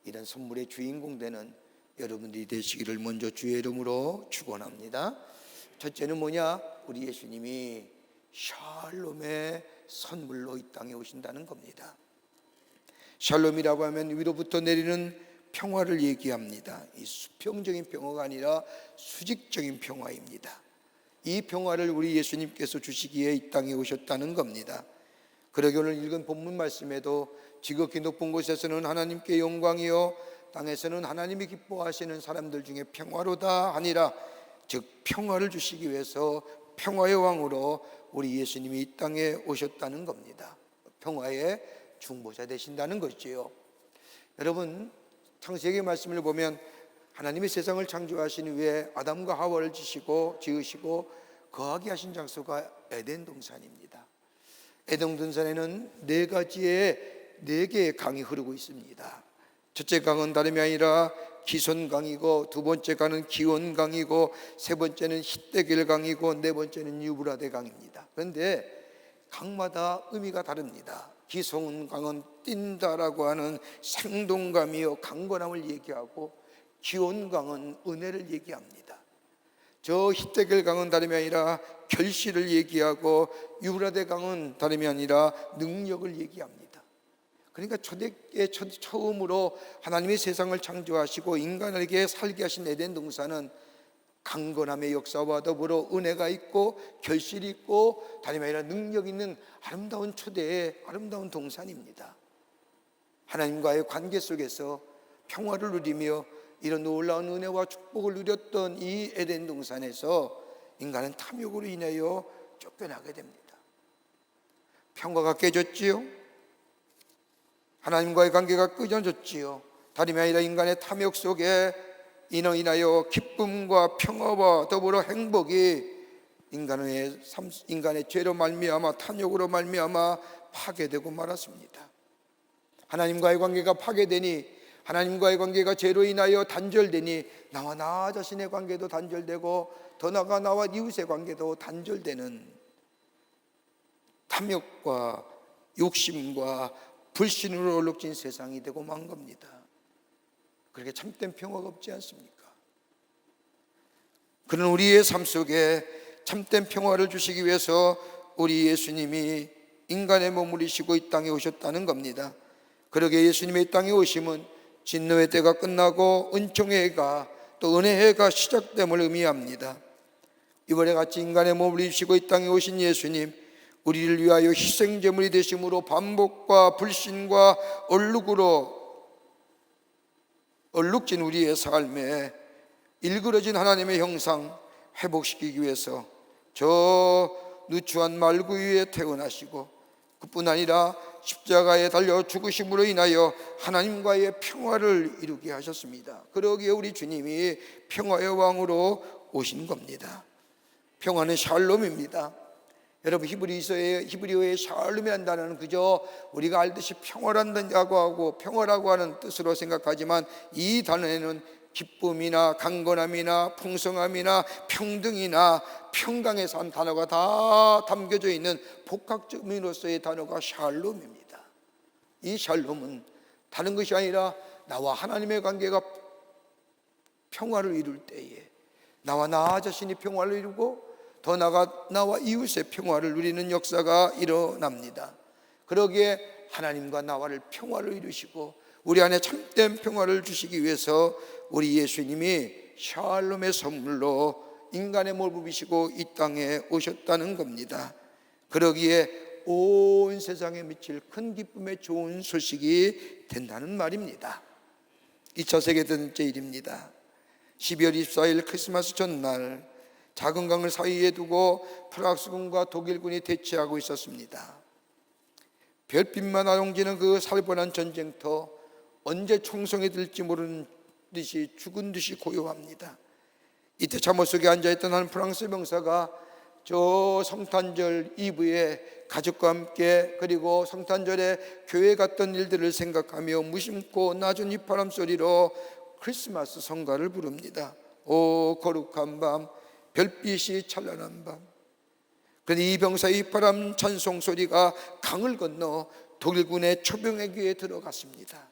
이런 선물의 주인공 되는 여러분들이 되시기를 먼저 주의 이름으로 축원합니다. 첫째는 뭐냐? 우리 예수님이 샬롬의 선물로 이 땅에 오신다는 겁니다. 샬롬이라고 하면 위로부터 내리는 평화를 얘기합니다. 이 수평적인 평화가 아니라 수직적인 평화입니다. 이 평화를 우리 예수님께서 주시기에 이 땅에 오셨다는 겁니다. 그러기 오늘 읽은 본문 말씀에도 지극히 높은 곳에서는 하나님께 영광이요, 땅에서는 하나님이 기뻐하시는 사람들 중에 평화로다 하니라, 즉 평화를 주시기 위해서 평화의 왕으로 우리 예수님이 이 땅에 오셨다는 겁니다. 평화의 중보자 되신다는 것이지요. 여러분, 창세기 말씀을 보면 하나님이 세상을 창조하신 후에 아담과 하와를 지으시고 거하게 하신 장소가 에덴 동산입니다. 에덴 동산에는 네 개의 강이 흐르고 있습니다. 첫째 강은 다름이 아니라 기손강이고, 두 번째 강은 기온강이고, 세 번째는 히데길 강이고, 네 번째는 유브라데 강입니다. 그런데 강마다 의미가 다릅니다. 기손강은 뛴다라고 하는 생동감이요, 강건함을 얘기하고, 기온강은 은혜를 얘기합니다. 저 히데길 강은 다름이 아니라 결실을 얘기하고, 유브라데 강은 다름이 아니라 능력을 얘기합니다. 그러니까 초대의 처음으로 하나님이 세상을 창조하시고 인간에게 살게 하신 에덴 동산은 강건함의 역사와 더불어 은혜가 있고 결실이 있고 다름이 아니라 능력 있는 아름다운 초대의 아름다운 동산입니다. 하나님과의 관계 속에서 평화를 누리며 이런 놀라운 은혜와 축복을 누렸던 이 에덴 동산에서 인간은 탐욕으로 인하여 쫓겨나게 됩니다. 평화가 깨졌지요. 하나님과의 관계가 끊어졌지요. 다름이 아니라 인간의 탐욕 속에 이로 인하여 기쁨과 평화와 더불어 행복이 인간의 죄로 말미암아, 탐욕으로 말미암아 파괴되고 말았습니다. 하나님과의 관계가 파괴되니, 하나님과의 관계가 죄로 인하여 단절되니 나와 나 자신의 관계도 단절되고 더 나아가 나와 이웃의 관계도 단절되는 탐욕과 욕심과 불신으로 얼룩진 세상이 되고 만 겁니다. 그렇게 참된 평화가 없지 않습니까? 그런 우리의 삶 속에 참된 평화를 주시기 위해서 우리 예수님이 인간의 몸을 입으시고 이 땅에 오셨다는 겁니다. 그러게 예수님의 이 땅에 오심은 진노의 때가 끝나고 은총의 해가 또 은혜의 해가 시작됨을 의미합니다. 이번에 같이 인간의 몸을 입으시고 이 땅에 오신 예수님, 우리를 위하여 희생제물이 되심으로 반복과 불신과 얼룩진 우리의 삶에 일그러진 하나님의 형상 회복시키기 위해서 저 누추한 말구 위에 태어나시고, 그뿐 아니라 십자가에 달려 죽으심으로 인하여 하나님과의 평화를 이루게 하셨습니다. 그러기에 우리 주님이 평화의 왕으로 오신 겁니다. 평화는 샬롬입니다. 여러분, 히브리어의 샬롬이라는 단어는 그저 우리가 알듯이 평화라고 하는 뜻으로 생각하지만, 이 단어에는 기쁨이나 강건함이나 풍성함이나 평등이나 평강의 삶 단어가 다 담겨져 있는 복합적으로서의 단어가 샬롬입니다. 이 샬롬은 다른 것이 아니라 나와 하나님의 관계가 평화를 이룰 때에 나와 나 자신이 평화를 이루고 더 나아가 나와 이웃의 평화를 누리는 역사가 일어납니다. 그러기에 하나님과 나와를 평화를 이루시고 우리 안에 참된 평화를 주시기 위해서 우리 예수님이 샬롬의 선물로 인간의 몸을 입으시고 이 땅에 오셨다는 겁니다. 그러기에 온 세상에 미칠 큰 기쁨의 좋은 소식이 된다는 말입니다. 2차 세계대전째 일입니다. 12월 24일 크리스마스 전날, 작은 강을 사이에 두고 프랑스군과 독일군이 대치하고 있었습니다. 별빛만 아롱지는 그 살벌한 전쟁터, 언제 총성이 들지 모르는 듯이 죽은 듯이 고요합니다. 이때 잠옷 속에 앉아있던 한 프랑스 병사가 저 성탄절 이브에 가족과 함께, 그리고 성탄절에 교회 갔던 일들을 생각하며 무심코 낮은 휘파람 소리로 크리스마스 성가를 부릅니다. 오 거룩한 밤, 별빛이 찬란한 밤. 그런데 이 병사의 휘파람 찬송 소리가 강을 건너 독일군의 초병의 귀에 들어갔습니다.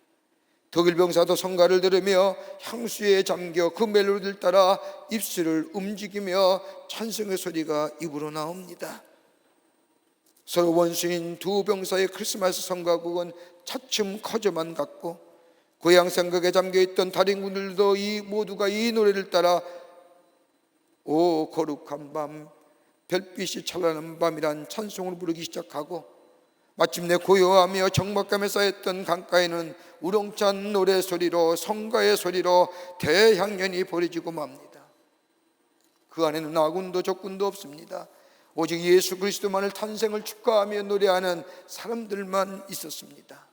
독일 병사도 성가를 들으며 향수에 잠겨 그 멜로디를 따라 입술을 움직이며 찬송의 소리가 입으로 나옵니다. 서로 원수인 두 병사의 크리스마스 성가곡은 차츰 커져만 갔고, 고향 생각에 잠겨있던 다른 군들도 모두가 이 노래를 따라 오 거룩한 밤, 별빛이 찬란한 밤이란 찬송을 부르기 시작하고, 마침내 고요하며 적막감에 쌓였던 강가에는 우렁찬 노래 소리로, 성가의 소리로 대향연이 벌어지고 맙니다. 그 안에는 아군도 적군도 없습니다. 오직 예수 그리스도만을 탄생을 축하하며 노래하는 사람들만 있었습니다.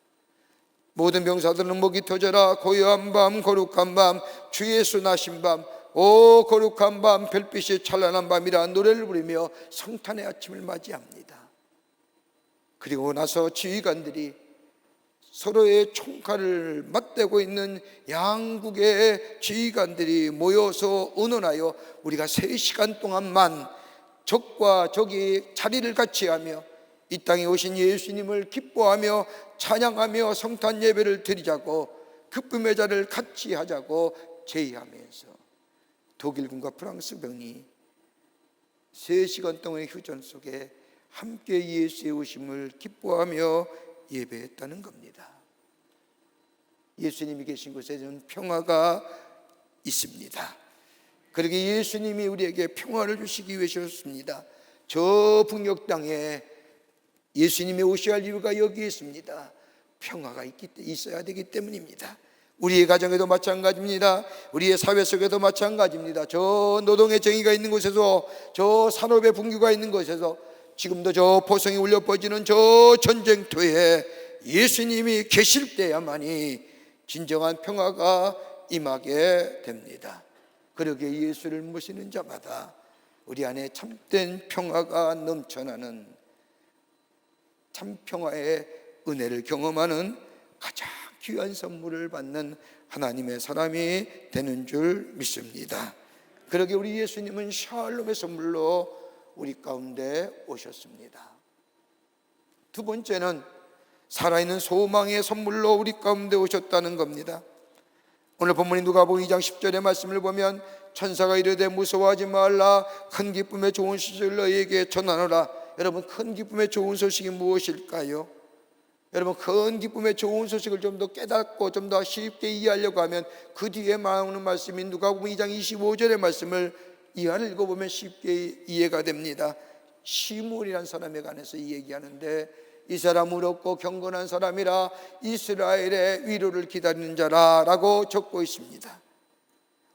모든 병사들은 목이 터져라 고요한 밤, 거룩한 밤, 주 예수 나신 밤, 오 거룩한 밤, 별빛이 찬란한 밤이라 노래를 부르며 성탄의 아침을 맞이합니다. 그리고 나서 지휘관들이 서로의 총칼을 맞대고 있는 양국의 지휘관들이 모여서 의논하여 우리가 3시간 동안만 적과 적이 자리를 같이 하며 이 땅에 오신 예수님을 기뻐하며 찬양하며 성탄 예배를 드리자고, 기쁨의 자를 같이 하자고 제의하면서 독일군과 프랑스 병이 3시간 동안의 휴전 속에 함께 예수의 오심을 기뻐하며 예배했다는 겁니다. 예수님이 계신 곳에는 평화가 있습니다. 그러기에 예수님이 우리에게 평화를 주시기 위해서였습니다. 저 북녘 땅에 예수님이 오셔야 할 이유가 여기 있습니다. 평화가 있어야 되기 때문입니다. 우리의 가정에도 마찬가지입니다. 우리의 사회 속에도 마찬가지입니다. 저 노동의 정의가 있는 곳에서, 저 산업의 분규가 있는 곳에서, 지금도 저 포성이 울려 퍼지는 저 전쟁터에 예수님이 계실 때야만이 진정한 평화가 임하게 됩니다. 그러기에 예수를 모시는 자마다 우리 안에 참된 평화가 넘쳐나는, 참 평화의 은혜를 경험하는 가장 귀한 선물을 받는 하나님의 사람이 되는 줄 믿습니다. 그러기에 우리 예수님은 샬롬의 선물로 우리 가운데 오셨습니다. 두 번째는 살아있는 소망의 선물로 우리 가운데 오셨다는 겁니다. 오늘 본문인 누가복음 2장 10절의 말씀을 보면 천사가 이르되 무서워하지 말라, 큰 기쁨의 좋은 소식을 너희에게 전하노라. 여러분, 큰 기쁨의 좋은 소식이 무엇일까요? 여러분, 큰 기쁨의 좋은 소식을 좀 더 깨닫고 좀 더 쉽게 이해하려고 하면 그 뒤에 나오는 말씀인 누가복음 2장 25절의 말씀을 이하를 읽어보면 쉽게 이해가 됩니다. 시므온이라는 사람에 관해서 이 얘기하는데, 이 사람은 어렵고 경건한 사람이라 이스라엘의 위로를 기다리는 자라라고 적고 있습니다.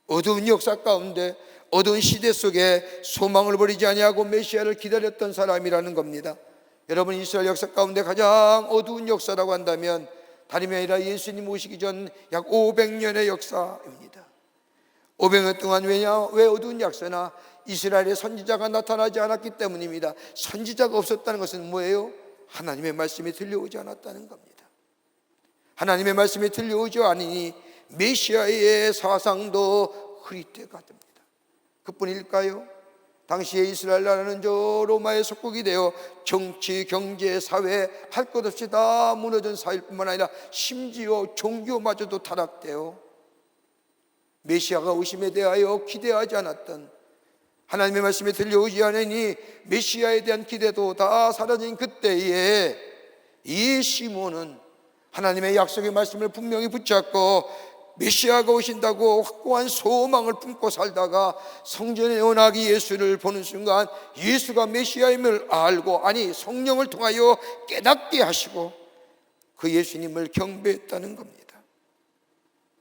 어두운 역사 가운데, 어두운 시대 속에 소망을 버리지 아니하고 메시아를 기다렸던 사람이라는 겁니다. 여러분, 이스라엘 역사 가운데 가장 어두운 역사라고 한다면 다름이 아니라 예수님 오시기 전 약 500년의 역사입니다. 500년 동안 왜 어두운 역사나? 이스라엘의 선지자가 나타나지 않았기 때문입니다. 선지자가 없었다는 것은 뭐예요? 하나님의 말씀이 들려오지 않았다는 겁니다. 하나님의 말씀이 들려오지 않으니 메시아의 사상도 흐릿해가 됩니다. 그뿐일까요? 당시에 이스라엘 나라는 저 로마의 속국이 되어 정치, 경제, 사회 할 것 없이 다 무너진 사회일 뿐만 아니라 심지어 종교마저도 타락되어 메시아가 오심에 대하여 기대하지 않았던, 하나님의 말씀이 들려오지 않으니 메시아에 대한 기대도 다 사라진 그때에 이 시몬은 하나님의 약속의 말씀을 분명히 붙잡고 메시아가 오신다고 확고한 소망을 품고 살다가 성전에 원하기 예수를 보는 순간 예수가 메시아임을 알고, 아니 성령을 통하여 깨닫게 하시고 그 예수님을 경배했다는 겁니다.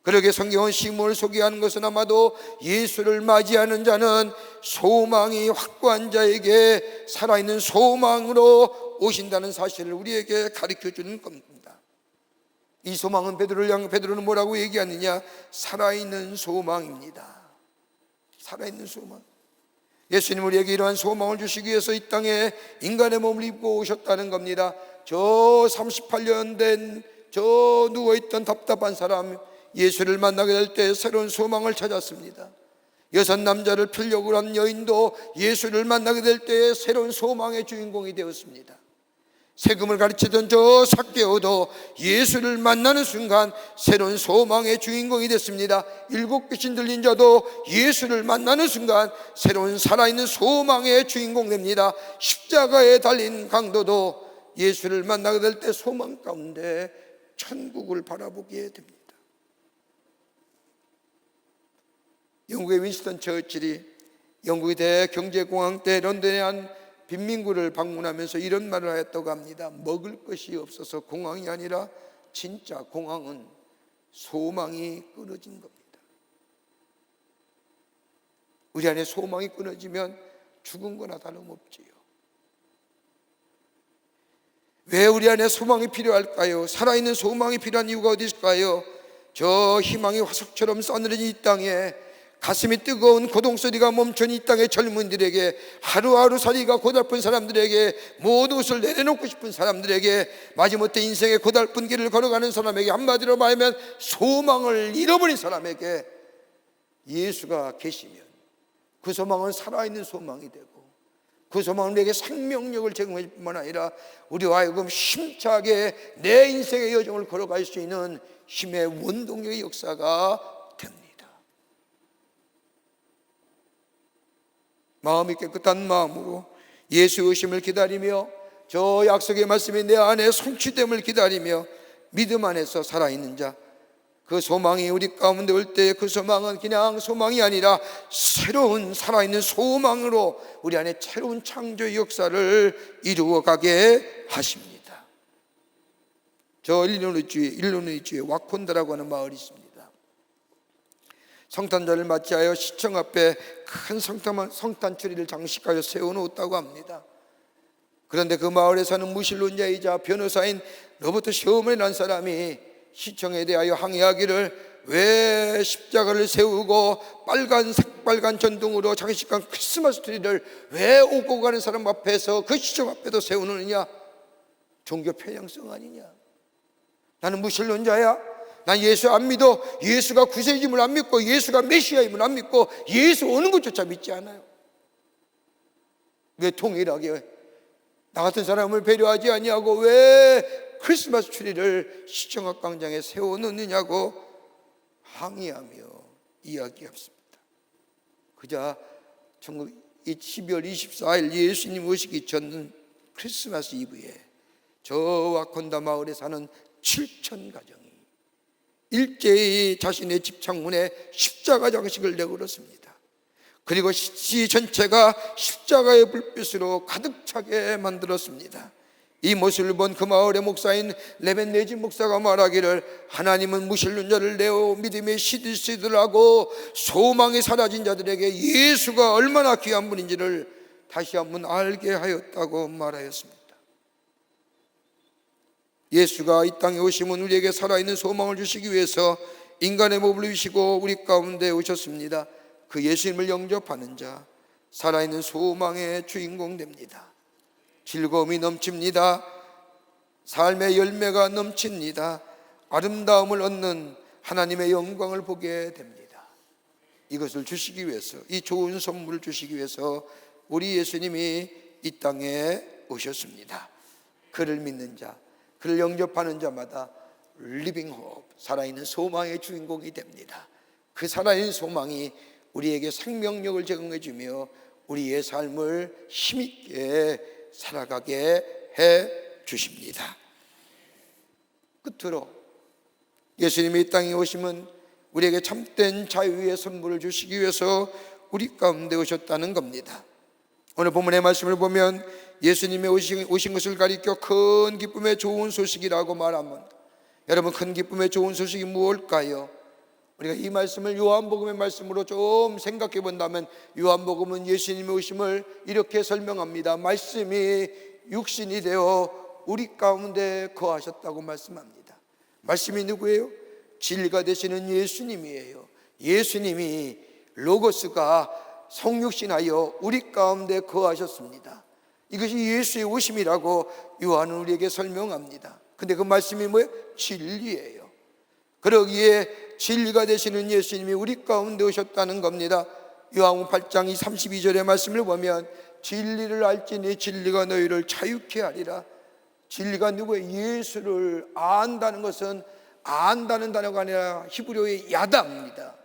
그러게 성경은 시몬을 소개하는 것은 아마도 예수를 맞이하는 자는 소망이 확고한 자에게 살아있는 소망으로 오신다는 사실을 우리에게 가르쳐 주는 겁니다. 이 소망은 베드로는 뭐라고 얘기하느냐? 살아있는 소망입니다. 살아있는 소망. 예수님 우리에게 이러한 소망을 주시기 위해서 이 땅에 인간의 몸을 입고 오셨다는 겁니다. 저 38년 된 저 누워있던 답답한 사람, 예수를 만나게 될 때 새로운 소망을 찾았습니다. 6 남자를 필력으로 한 여인도 예수를 만나게 될 때 새로운 소망의 주인공이 되었습니다. 세금을 가르치던 저 삭개오도 예수를 만나는 순간 새로운 소망의 주인공이 됐습니다. 7 귀신 들린 자도 예수를 만나는 순간 새로운 살아있는 소망의 주인공 됩니다. 십자가에 달린 강도도 예수를 만나게 될 때 소망 가운데 천국을 바라보게 됩니다. 영국의 윈스턴 처칠이 영국의 대경제공황 때 런던의 한 빈민구를 방문하면서 이런 말을 하였다고 합니다. 먹을 것이 없어서 공황이 아니라 진짜 공황은 소망이 끊어진 겁니다. 우리 안에 소망이 끊어지면 죽은 거나 다름없지요. 왜 우리 안에 소망이 필요할까요? 살아있는 소망이 필요한 이유가 어디 있을까요? 저 희망이 화석처럼 싸늘해진 이 땅에, 가슴이 뜨거운 고동소리가 멈춘 이 땅의 젊은이들에게, 하루하루 살이가 고달픈 사람들에게, 모든 것을 내려놓고 싶은 사람들에게, 마지못해 인생의 고달픈 길을 걸어가는 사람에게, 한마디로 말하면 소망을 잃어버린 사람에게 예수가 계시면 그 소망은 살아있는 소망이 되고, 그 소망은 우리에게 생명력을 제공할 뿐만 아니라 우리와 하여금 힘차게 내 인생의 여정을 걸어갈 수 있는 힘의 원동력의 역사가 됩니다. 마음이 깨끗한 마음으로 예수 오심을 기다리며 저 약속의 말씀이 내 안에 성취됨을 기다리며 믿음 안에서 살아있는 자, 그 소망이 우리 가운데 올 때 그 소망은 그냥 소망이 아니라 새로운 살아있는 소망으로 우리 안에 새로운 창조의 역사를 이루어가게 하십니다. 저 일리노이주에 와콘다라고 하는 마을이 있습니다. 성탄절을 맞이하여 시청 앞에 큰 성탄추리를 장식하여 세워놓았다고 합니다. 그런데 그 마을에 사는 무신론자이자 변호사인 로버트 셔먼이라는 사람이 시청에 대하여 항의하기를, 왜 십자가를 세우고 빨간 전등으로 장식한 크리스마스 트리를 왜 오고 가는 사람 앞에서 그 시청 앞에도 세우느냐? 종교 편향성 아니냐? 나는 무신론자야. 난 예수 안 믿어. 예수가 구세주임을 안 믿고, 예수가 메시아임을 안 믿고, 예수 오는 것조차 믿지 않아요. 왜 동일하게 나 같은 사람을 배려하지 아니하고 왜 크리스마스 트리를 시청 앞 광장에 세워놓느냐고 항의하며 이야기했습니다. 그자 12월 24일 예수님 오시기 전 크리스마스 이브에 저 와콘다 마을에 사는 7천 가정이 일제히 자신의 집 창문에 십자가 장식을 내걸었습니다. 그리고 시 전체가 십자가의 불빛으로 가득 차게 만들었습니다. 이 모습을 본 그 마을의 목사인 레벤 네지 목사가 말하기를, 하나님은 무실른 자를 내어 믿음에 시들시들하고 소망이 사라진 자들에게 예수가 얼마나 귀한 분인지를 다시 한번 알게 하였다고 말하였습니다. 예수가 이 땅에 오심은 우리에게 살아있는 소망을 주시기 위해서 인간의 몸을 입으시고 우리 가운데 오셨습니다. 그 예수님을 영접하는 자, 살아있는 소망의 주인공 됩니다. 즐거움이 넘칩니다. 삶의 열매가 넘칩니다. 아름다움을 얻는 하나님의 영광을 보게 됩니다. 이것을 주시기 위해서, 이 좋은 선물을 주시기 위해서 우리 예수님이 이 땅에 오셨습니다. 그를 믿는 자, 그를 영접하는 자마다 리빙 호프, 살아있는 소망의 주인공이 됩니다. 그 살아있는 소망이 우리에게 생명력을 제공해 주며 우리의 삶을 힘있게 살아가게 해 주십니다. 끝으로 예수님이 이 땅에 오심은 우리에게 참된 자유의 선물을 주시기 위해서 우리 가운데 오셨다는 겁니다. 오늘 본문의 말씀을 보면 예수님이 오신 것을 가리켜 큰 기쁨의 좋은 소식이라고 말하면, 여러분, 큰 기쁨의 좋은 소식이 무엇일까요? 우리가 이 말씀을 요한복음의 말씀으로 좀 생각해 본다면, 요한복음은 예수님의 오심을 이렇게 설명합니다. 말씀이 육신이 되어 우리 가운데 거하셨다고 말씀합니다. 말씀이 누구예요? 진리가 되시는 예수님이에요. 예수님이 로고스가 성육신하여 우리 가운데 거하셨습니다. 이것이 예수의 오심이라고 요한은 우리에게 설명합니다. 근데 그 말씀이 뭐예요? 진리예요. 그러기에 진리가 되시는 예수님이 우리 가운데 오셨다는 겁니다. 요한복음 8장 32절의 말씀을 보면, 진리를 알지니 진리가 너희를 자유케 하리라. 진리가 누구예요? 예수를 안다는 것은, 안다는 단어가 아니라 히브리어의 야다입니다.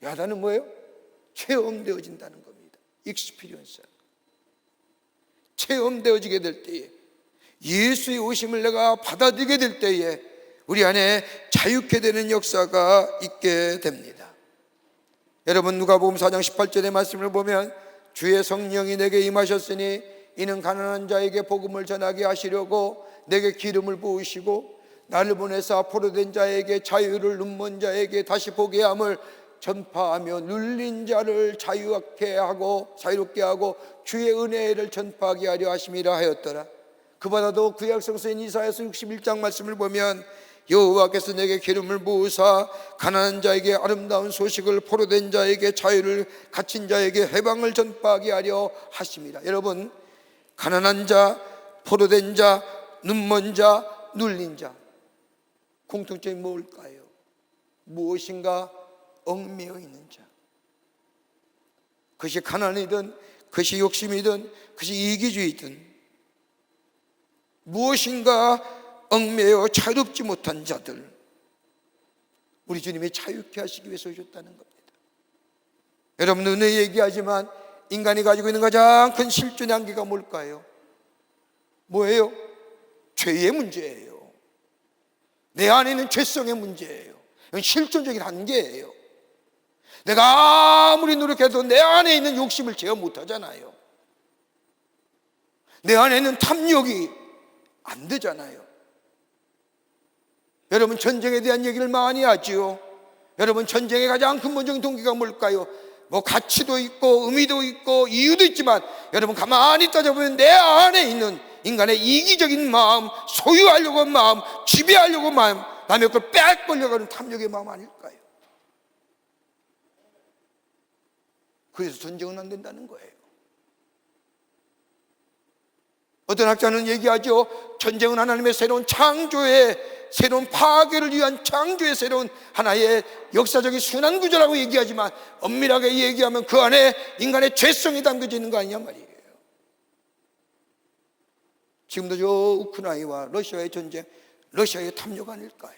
야다는 뭐예요? 체험되어진다는 겁니다. 익스피리언스. 체험되어지게 될 때에, 예수의 오심을 내가 받아들이게 될 때에 우리 안에 자유케 되는 역사가 있게 됩니다. 여러분, 누가복음 4장 18절의 말씀을 보면, 주의 성령이 내게 임하셨으니 이는 가난한 자에게 복음을 전하게 하시려고 내게 기름을 부으시고 나를 보내사 포로된 자에게 자유를, 눈먼 자에게 다시 보게 함을 전파하며 눌린 자를 자유롭게 하고 주의 은혜를 전파하게 하려 하심이라 하였더라. 그보다도 구약 성서인 이사야서 61장 말씀을 보면, 여호와께서 내게 기름을 부으사 가난한 자에게 아름다운 소식을, 포로된 자에게 자유를, 갇힌 자에게 해방을 전파하게 하려 하심이라. 여러분, 가난한 자, 포로된 자, 눈먼 자, 눌린 자, 공통점이 뭘까요? 무엇인가 얽매여 있는 자. 그것이 가난이든 그것이 욕심이든 그것이 이기주의든 무엇인가 얽매여 자유롭지 못한 자들, 우리 주님이 자유케 하시기 위해서 오셨다는 겁니다. 여러분, 늘 얘기하지만 인간이 가지고 있는 가장 큰 실존의 한계가 뭘까요? 뭐예요? 죄의 문제예요. 내 안에 있는 죄성의 문제예요. 이건 실존적인 한계예요. 내가 아무리 노력해도 내 안에 있는 욕심을 제어 못하잖아요. 내 안에 있는 탐욕이 안 되잖아요. 여러분, 전쟁에 대한 얘기를 많이 하지요. 여러분, 전쟁의 가장 근본적인 동기가 뭘까요? 뭐 가치도 있고 의미도 있고 이유도 있지만, 여러분 가만히 따져보면 내 안에 있는 인간의 이기적인 마음, 소유하려고 하는 마음, 지배하려고 하는 마음, 남의 걸 빼앗으려고 하는 탐욕의 마음 아닐까요? 그래서 전쟁은 안 된다는 거예요. 어떤 학자는 얘기하죠. 전쟁은 하나님의 새로운 창조의, 새로운 파괴를 위한 창조의 새로운 하나의 역사적인 순환구조라고 얘기하지만, 엄밀하게 얘기하면 그 안에 인간의 죄성이 담겨져 있는 거 아니냐 말이에요. 지금도 저 우크라이나와 러시아의 전쟁, 러시아의 탐욕 아닐까요?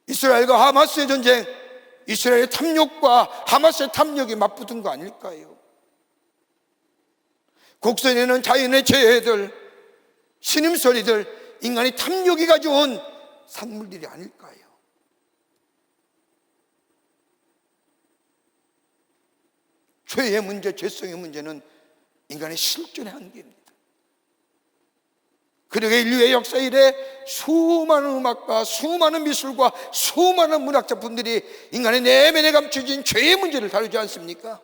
이스라엘과 하마스의 전쟁, 이스라엘의 탐욕과 하마스의 탐욕이 맞붙은 거 아닐까요? 곡선에는 자연의 재해들, 신음소리들, 인간의 탐욕이 가져온 산물들이 아닐까요? 죄의 문제, 죄성의 문제는 인간의 실존의 한계입니다. 그러게 인류의 역사 이래 수많은 음악가, 수많은 미술가, 수많은 문학작품들이 인간의 내면에 감춰진 죄의 문제를 다루지 않습니까?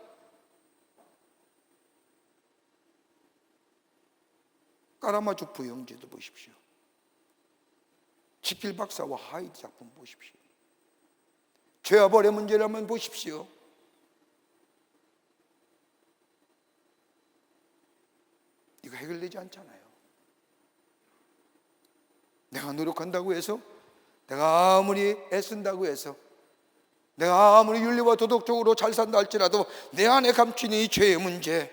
까라마주 부영제도 보십시오. 지킬 박사와 하이드 작품 보십시오. 죄와 벌의 문제를 한번 보십시오. 이거 해결되지 않잖아요. 내가 노력한다고 해서, 내가 아무리 애쓴다고 해서, 내가 아무리 윤리와 도덕적으로 잘 산다 할지라도 내 안에 감춘 이 죄의 문제,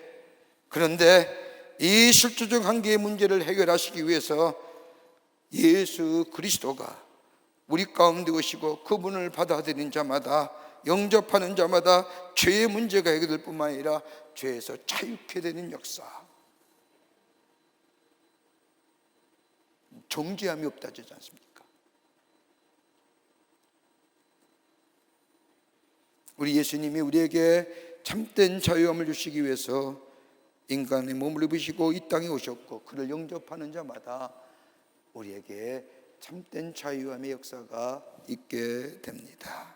그런데 이 실존적 한계의 문제를 해결하시기 위해서 예수 그리스도가 우리 가운데 오시고 그분을 받아들인 자마다, 영접하는 자마다 죄의 문제가 해결될 뿐만 아니라 죄에서 자유케 되는 역사, 정죄함이 없다지지 않습니까? 우리 예수님이 우리에게 참된 자유함을 주시기 위해서 인간의 몸을 입으시고 이 땅에 오셨고, 그를 영접하는 자마다 우리에게 참된 자유함의 역사가 있게 됩니다.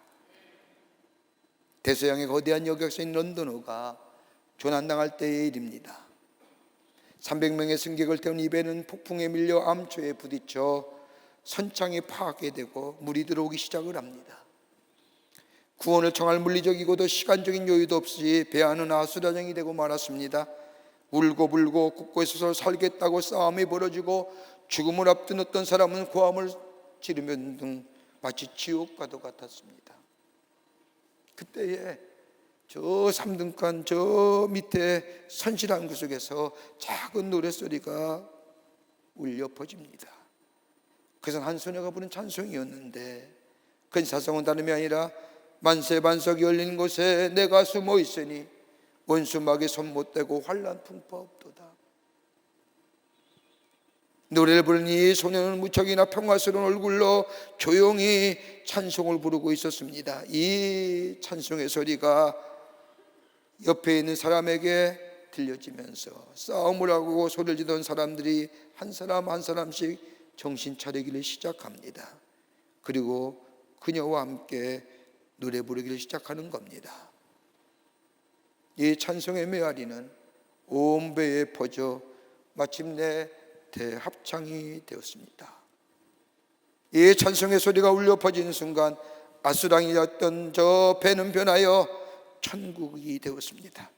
대서양의 거대한 여객선인 런던호가 조난당할 때의 일입니다. 300명의 승객을 태운 이 배는 폭풍에 밀려 암초에 부딪혀 선창이 파괴되고 물이 들어오기 시작을 합니다. 구원을 청할 물리적이고도 시간적인 여유도 없이 배 안은 아수라장이 되고 말았습니다. 울고불고 곳곳에서 살겠다고 싸움이 벌어지고, 죽음을 앞둔 어떤 사람은 고함을 지르면 등 마치 지옥과도 같았습니다. 그때에 저 3등간 저 밑에 선실한 구석에서 작은 노랫소리가 울려 퍼집니다. 그것은 한 소녀가 부른 찬송이었는데, 그 사성은 다름이 아니라 만세 반석이 열린 곳에 내가 숨어 있으니 원수막에 손 못 대고 환난 풍파 없도다. 노래를 부르는 이 소녀는 무척이나 평화스러운 얼굴로 조용히 찬송을 부르고 있었습니다. 이 찬송의 소리가 옆에 있는 사람에게 들려지면서 싸움을 하고 소리를 지던 사람들이 한 사람 한 사람씩 정신 차리기를 시작합니다. 그리고 그녀와 함께 노래 부르기를 시작하는 겁니다. 이 찬송의 메아리는 온 배에 퍼져 마침내 대합창이 되었습니다. 이 찬송의 소리가 울려 퍼지는 순간 아수랑이었던 저 배는 변하여 천국이 되었습니다.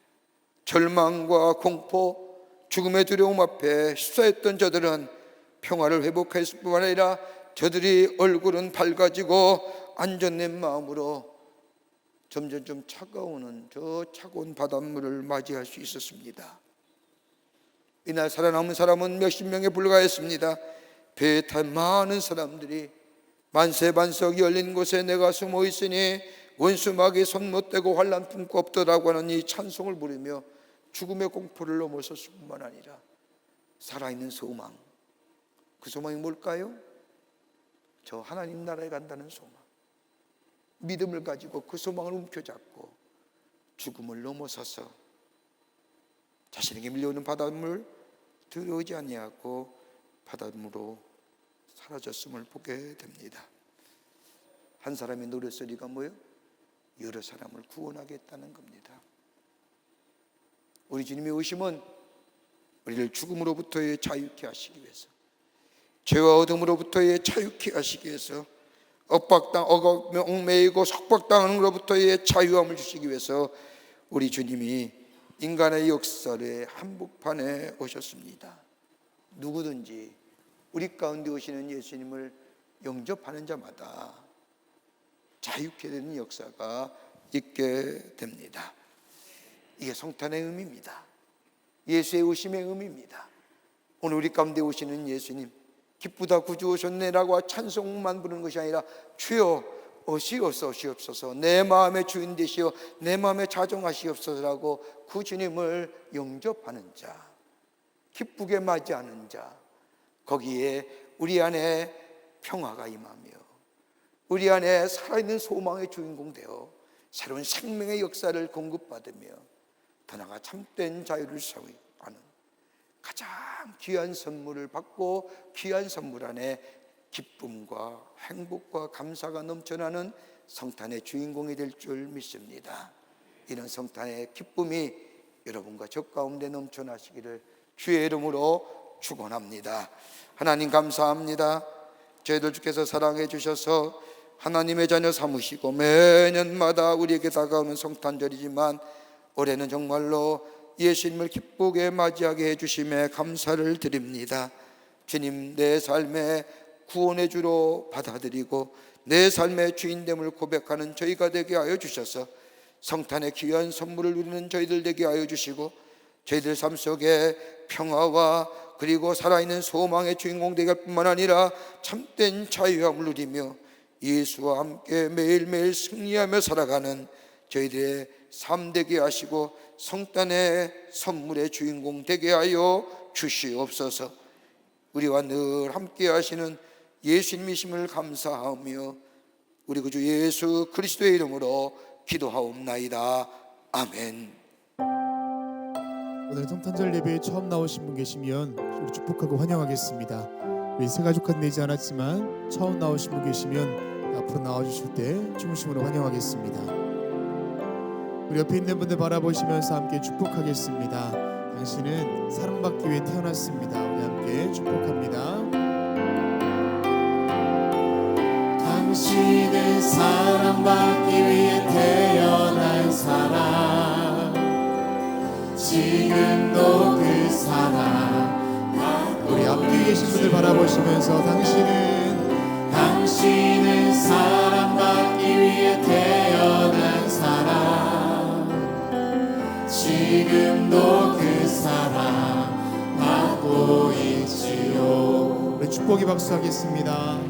절망과 공포, 죽음의 두려움 앞에 휩싸였던 저들은 평화를 회복했을 뿐만 아니라 저들이 얼굴은 밝아지고 안전된 마음으로 점점 차가워오는 저 차가운 바닷물을 맞이할 수 있었습니다. 이날 살아남은 사람은 몇십 명에 불과했습니다. 배에 탄 많은 사람들이 만세 반석이 열린 곳에 내가 숨어 있으니 원수막에 손 못 대고 환난 품고 없더라고 하는 이 찬송을 부르며 죽음의 공포를 넘어섰을 뿐만 아니라 살아있는 소망, 그 소망이 뭘까요? 저 하나님 나라에 간다는 소망, 믿음을 가지고 그 소망을 움켜잡고 죽음을 넘어서서 자신에게 밀려오는 바닷물 두려워하지 아니하고 바닷물로 사라졌음을 보게 됩니다. 한 사람의 노랫소리가 뭐예요? 여러 사람을 구원하겠다는 겁니다. 우리 주님의 오심은 우리를 죽음으로부터의 자유케 하시기 위해서, 죄와 어둠으로부터의 자유케 하시기 위해서, 얽매이고 속박당하는 것으로부터의 자유함을 주시기 위해서 우리 주님이 인간의 역사의 한복판에 오셨습니다. 누구든지 우리 가운데 오시는 예수님을 영접하는 자마다 자유케 되는 역사가 있게 됩니다. 이게 성탄의 의미입니다. 예수의 오심의 의미입니다. 오늘 우리 가운데 오시는 예수님, 기쁘다 구주 오셨네라고 찬송만 부르는 것이 아니라 주여 오시옵소서, 내 마음의 주인 되시어 내 마음에 자정하시옵소서라고 그 주님을 영접하는 자, 기쁘게 맞이하는 자, 거기에 우리 안에 평화가 임하며 우리 안에 살아있는 소망의 주인공 되어 새로운 생명의 역사를 공급받으며 더 나아가 참된 자유를 사하는 가장 귀한 선물을 받고 귀한 선물 안에 기쁨과 행복과 감사가 넘쳐나는 성탄의 주인공이 될 줄 믿습니다. 이런 성탄의 기쁨이 여러분과 저 가운데 넘쳐나시기를 주의 이름으로 축원합니다. 하나님 감사합니다. 저희들 주께서 사랑해 주셔서 하나님의 자녀 삼으시고 매년마다 우리에게 다가오는 성탄절이지만 올해는 정말로 예수님을 기쁘게 맞이하게 해주심에 감사를 드립니다. 주님, 내 삶의 구원의 주로 받아들이고 내 삶의 주인됨을 고백하는 저희가 되게 하여 주셔서 성탄의 귀한 선물을 누리는 저희들 되게 하여 주시고 저희들 삶 속에 평화와 그리고 살아있는 소망의 주인공 되게 할 뿐만 아니라 참된 자유함을 누리며 예수와 함께 매일매일 승리하며 살아가는 저희들의 삶 되게 하시고 성탄의 선물의 주인공 되게 하여 주시옵소서. 우리와 늘 함께 하시는 예수님이심을 감사하며 우리 구주 예수 그리스도의 이름으로 기도하옵나이다. 아멘. 오늘 성탄절 예배에 처음 나오신 분 계시면 우리 축복하고 환영하겠습니다. 우리 새가족한 내지 않았지만 처음 나오신 분 계시면 앞으로 나와주실 때 중심으로 환영하겠습니다. 우리 옆에 있는 분들 바라보시면서 함께 축복하겠습니다. 당신은 사랑받기 위해 태어났습니다. 우리 함께 축복합니다. 당신은 사랑받기 위해 태어난 사람, 지금도 그 사랑. 우리 앞뒤에 계신 분들 바라보시면서 당신은 사랑받기 위해 태어난 사람, 지금도 그 사랑 받고 있지요. 우리 축복의 박수 하겠습니다.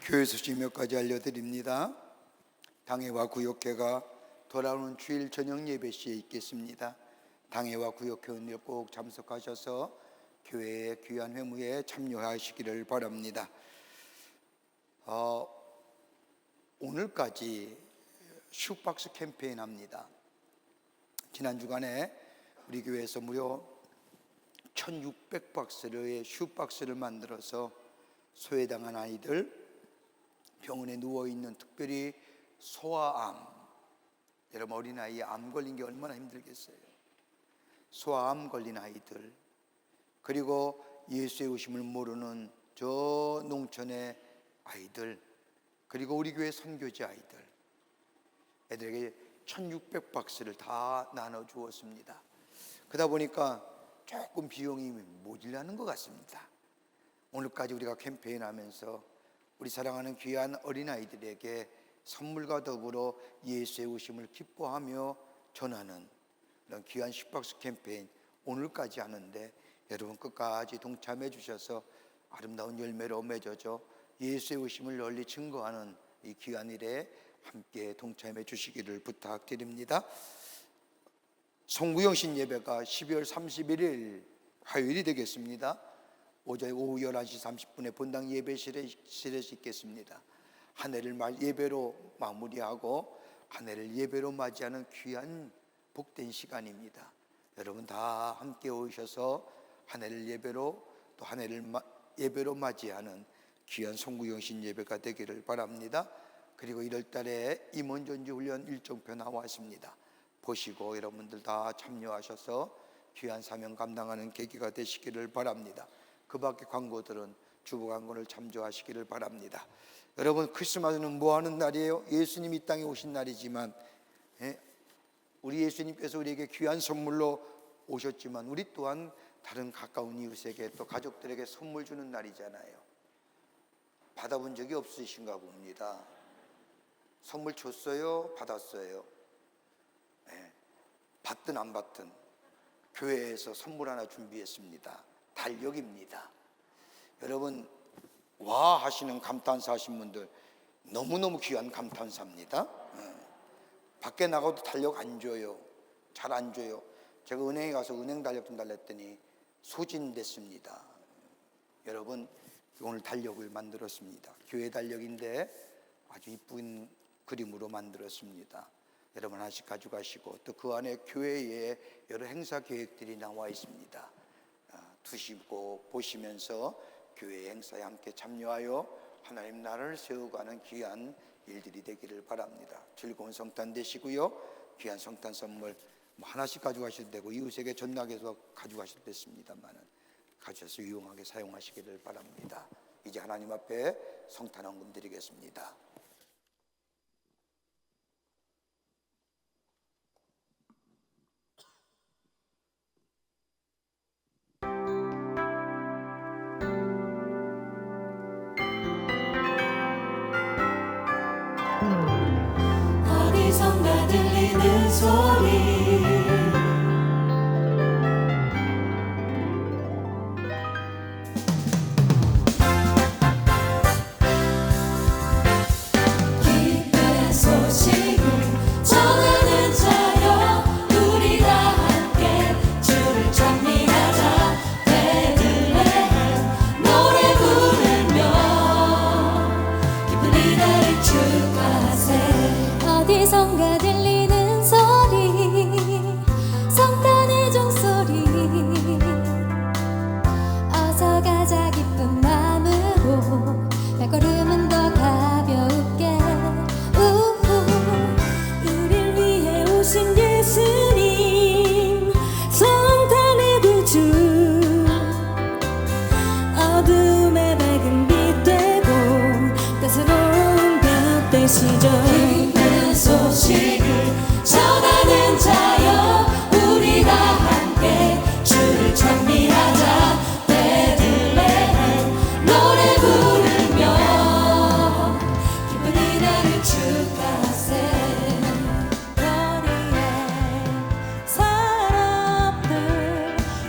교회 소식 몇 가지 알려드립니다. 당회와 구역회가 돌아오는 주일 저녁 예배 시에 있겠습니다. 당회와 구역회원들 꼭 참석하셔서 교회의 귀한 회무에 참여하시기를 바랍니다. 오늘까지 슈박스 캠페인 합니다. 지난 주간에 우리 교회에서 무려 1600박스의 슈박스를 만들어서 소외당한 아이들, 병원에 누워있는 특별히 소아암, 여러분 어린아이 암 걸린 게 얼마나 힘들겠어요. 소아암 걸린 아이들, 그리고 예수의 오심을 모르는 저 농촌의 아이들, 그리고 우리 교회 선교지 아이들, 애들에게 1600박스를 다 나눠주었습니다. 그러다 보니까 조금 비용이 모자라는 것 같습니다. 오늘까지 우리가 캠페인하면서 우리 사랑하는 귀한 어린아이들에게 선물과 더불어 예수의 오심을 기뻐하며 전하는 이런 귀한 슈박스 캠페인 오늘까지 하는데 여러분 끝까지 동참해 주셔서 아름다운 열매로 맺어져 예수의 오심을 널리 증거하는 이 귀한 일에 함께 동참해 주시기를 부탁드립니다. 송구영신 예배가 12월 31일 화요일이 되겠습니다. 오후 11시 30분에 본당 예배실에서 있겠습니다. 한 해를 예배로 마무리하고 한 해를 예배로 맞이하는 귀한 복된 시간입니다. 여러분 다 함께 오셔서 한 해를 예배로 또 한 해를 예배로 맞이하는 귀한 송구영신 예배가 되기를 바랍니다. 그리고 1월달에 임원전지 훈련 일정표 나왔습니다. 보시고 여러분들 다 참여하셔서 귀한 사명 감당하는 계기가 되시기를 바랍니다. 그 밖에 광고들은 주보 광고를 참조하시기를 바랍니다. 여러분 크리스마스는 뭐 하는 날이에요? 예수님이 이 땅에 오신 날이지만 우리 예수님께서 우리에게 귀한 선물로 오셨지만 우리 또한 다른 가까운 이웃에게 또 가족들에게 선물 주는 날이잖아요. 받아본 적이 없으신가 봅니다. 선물 줬어요? 받았어요? 받든 안 받든 교회에서 선물 하나 준비했습니다. 달력입니다. 여러분 와 하시는 감탄사 하신 분들 너무너무 귀한 감탄사입니다. 밖에 나가도 달력 안 줘요. 잘 안 줘요. 제가 은행에 가서 은행 달력 좀 달랬더니 소진됐습니다. 여러분 오늘 달력을 만들었습니다. 교회 달력인데 아주 이쁜 그림으로 만들었습니다. 여러분 하나씩 가져가시고, 또 그 안에 교회에 여러 행사 계획들이 나와 있습니다. 두시고 보시면서 교회 행사에 함께 참여하여 하나님 나라를 세워가는 귀한 일들이 되기를 바랍니다. 즐거운 성탄 되시고요. 귀한 성탄 선물 하나씩 가져가셔도 되고 이웃에게 전락해서 가져가셔도 됐습니다만은 가져서 유용하게 사용하시기를 바랍니다. 이제 하나님 앞에 성탄 헌금 드리겠습니다. 어디선가 들리는 소리 기쁜 소식을 전하는 자여 우리 다 함께 주를 찬미하자 베들레헴 노래 부르며 기쁜 이날을 축하하세 어디선가 들리는 소리 성탄의 종소리 어서 가자 기쁜 마음으로 발걸음은 더 가볍게 우릴 위해 오신 예수님 성탄의 구주 어둠의 밝은 빛 되고 따스러운 볕 되시죠 기쁜 소식을 전하는 자여 우리 다 함께 주를 찬미하자 베들레헴 노래 부르며 기쁜 이날을 축하하세 거리에 사람들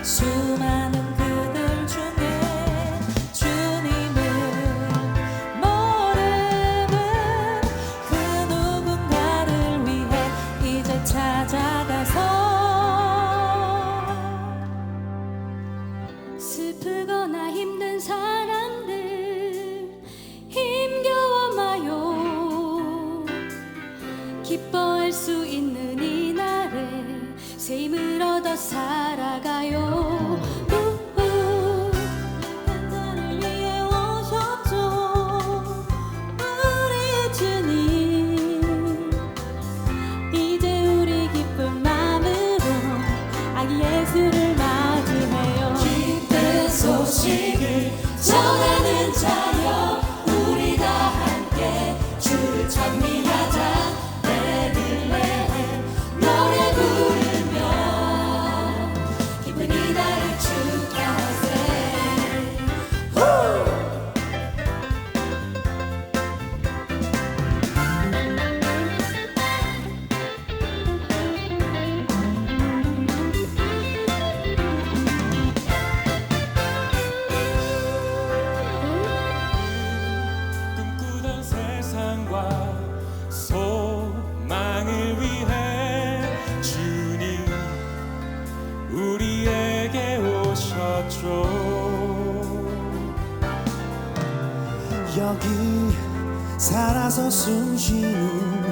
수많은 그들 중에 주님을 모르는 그 누군가를 위해 이제 찾아가서 슬프거나 힘든 사람들 힘겨워 마요 기뻐할 수 있는 이날에 새 힘을 얻어 살아가요 한 자를 위해 오셨죠 우리 주님 이제 우리 기쁜 마음으로 아기 예수를 맞이해요 기쁜 소식을 전하는 자여 우리 다 함께 주를 찬미하자 베들레헴 노래 부르며 기쁜 이날을 축하하세 꿈꾸던 세상과 소망을 위해 주님 우리에게 오셨죠. 여기 살아서 숨쉬는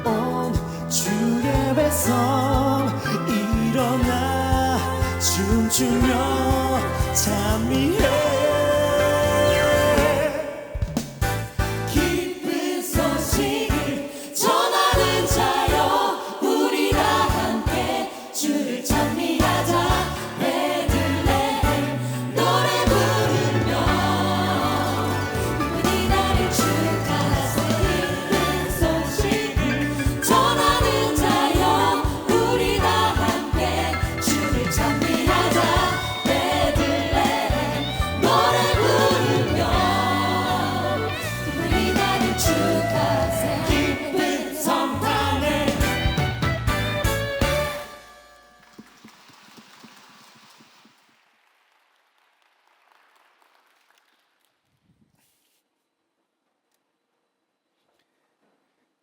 온 주의 백성 일어나 춤추며 찬미해 기쁜 소식을 전하는 자여 우리 다 함께 주를 찬미하자 베들레헴 노래 부르며 기쁜 이날을 축하하세 기쁜 소식을 전하는 자여 우리 다 함께 주를 찬미하자 베들레헴 노래 부르며 기쁜 이날을 축하하세 기쁜 성탄을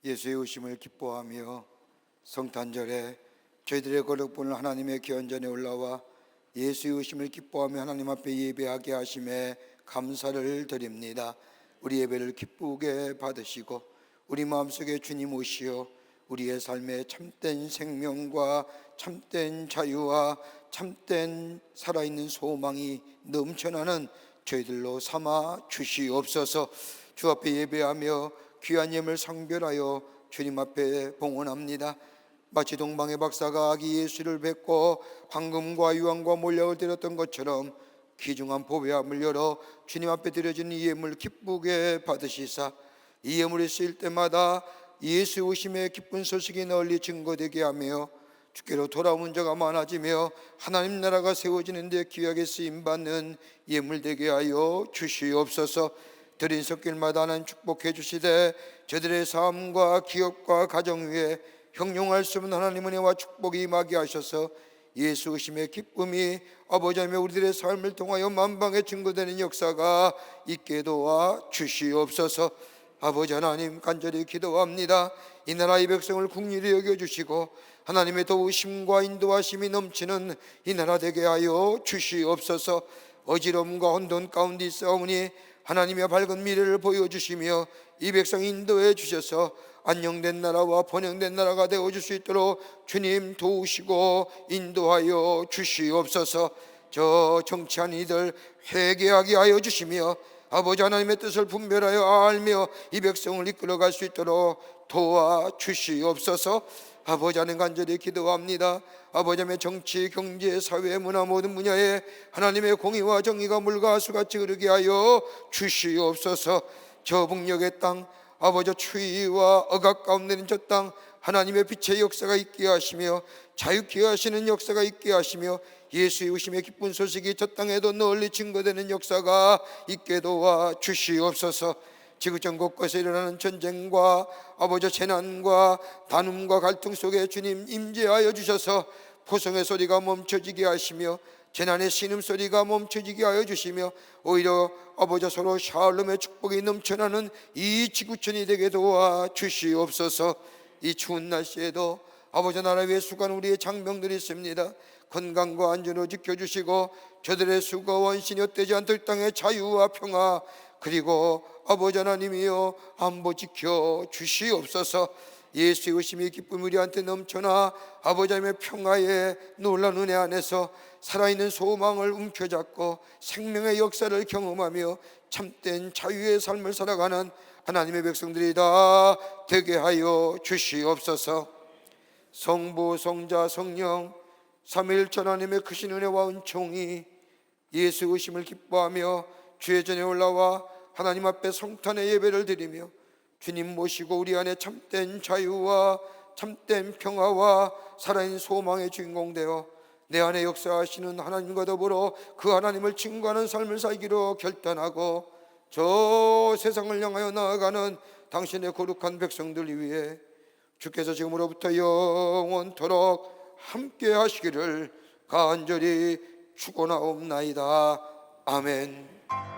예수의 오심을 기뻐하며 성탄절에 저희들의 거룩분을 하나님의 기원전에 올라와 예수의 오심을 기뻐하며 하나님 앞에 예배하게 하심에 감사를 드립니다. 우리 예배를 기쁘게 받으시고 우리 마음속에 주님 오시어 우리의 삶에 참된 생명과 참된 자유와 참된 살아있는 소망이 넘쳐나는 저희들로 삼아 주시옵소서. 주 앞에 예배하며 귀한 예물 상별하여 주님 앞에 봉헌합니다. 마치 동방의 박사가 아기 예수를 뵙고 황금과 유황과 몰약을 드렸던 것처럼 귀중한 보배함을 열어 주님 앞에 드려진 이 예물 기쁘게 받으시사 이 예물이 쓰일 때마다 예수 오심의 기쁜 소식이 널리 증거되게 하며 주께로 돌아오는 자가 많아지며 하나님 나라가 세워지는 데 귀하게 쓰임받는 예물 되게 하여 주시옵소서. 드린 손길마다 하나님 축복해 주시되 저들의 삶과 기업과 가정 위에 형용할 수 없는 하나님 은혜와 축복이 임하게 하셔서 예수 오심의 기쁨이 아버지 하나님 우리들의 삶을 통하여 만방에 증거되는 역사가 있게 도와 주시옵소서. 아버지 하나님 간절히 기도합니다. 이 나라의 백성을 국리를 여겨주시고 하나님의 도우심과 인도하심이 넘치는 이 나라 되게 하여 주시옵소서. 어지러움과 혼돈 가운데 있사오니 하나님의 밝은 미래를 보여주시며 이 백성 인도해 주셔서 안녕된 나라와 번영된 나라가 되어줄 수 있도록 주님 도우시고 인도하여 주시옵소서. 저 정치한 이들 회개하게 하여 주시며 아버지 하나님의 뜻을 분별하여 알며 이 백성을 이끌어갈 수 있도록 도와주시옵소서. 아버지 하나님 간절히 기도합니다. 아버지 하나님의 정치, 경제, 사회, 문화 모든 분야에 하나님의 공의와 정의가 물과 하수같이 흐르게 하여 주시옵소서. 저 북녘의 땅 아버지 추위와 억압 가운데 있는 저 땅 하나님의 빛의 역사가 있게 하시며 자유케 하시는 역사가 있게 하시며 예수의 오심의 기쁜 소식이 저 땅에도 널리 증거되는 역사가 있게 도와 주시옵소서. 지구촌 곳곳에 일어나는 전쟁과 아버지 재난과 단음과 갈등 속에 주님 임재하여 주셔서 포성의 소리가 멈춰지게 하시며 재난의 신음소리가 멈춰지게 하여 주시며 오히려 아버지 서로 샬롬의 축복이 넘쳐나는 이 지구촌이 되게 도와 주시옵소서. 이 추운 날씨에도 아버지 나라 위에 수고하는 우리의 장병들이 있습니다. 건강과 안전을 지켜주시고 저들의 수고와 원신이 헛되지 않도록 땅의 자유와 평화 그리고 아버지 하나님이여 안보 지켜 주시옵소서. 예수의 오심이 기쁨이 우리한테 넘쳐나 아버지 하나님의 평화의 놀라운 은혜 안에서 살아있는 소망을 움켜잡고 생명의 역사를 경험하며 참된 자유의 삶을 살아가는 하나님의 백성들이 다 되게 하여 주시옵소서. 성부 성자 성령 삼위일체 하나님의 크신 은혜와 은총이 예수 오심을 기뻐하며 주의 전에 올라와 하나님 앞에 성탄의 예배를 드리며 주님 모시고 우리 안에 참된 자유와 참된 평화와 살아있는 소망의 주인공 되어 내 안에 역사하시는 하나님과 더불어 그 하나님을 증거하는 삶을 살기로 결단하고 저 세상을 향하여 나아가는 당신의 거룩한 백성들 위해 주께서 지금으로부터 영원토록 함께 하시기를 간절히 축원하옵나이다. 아멘.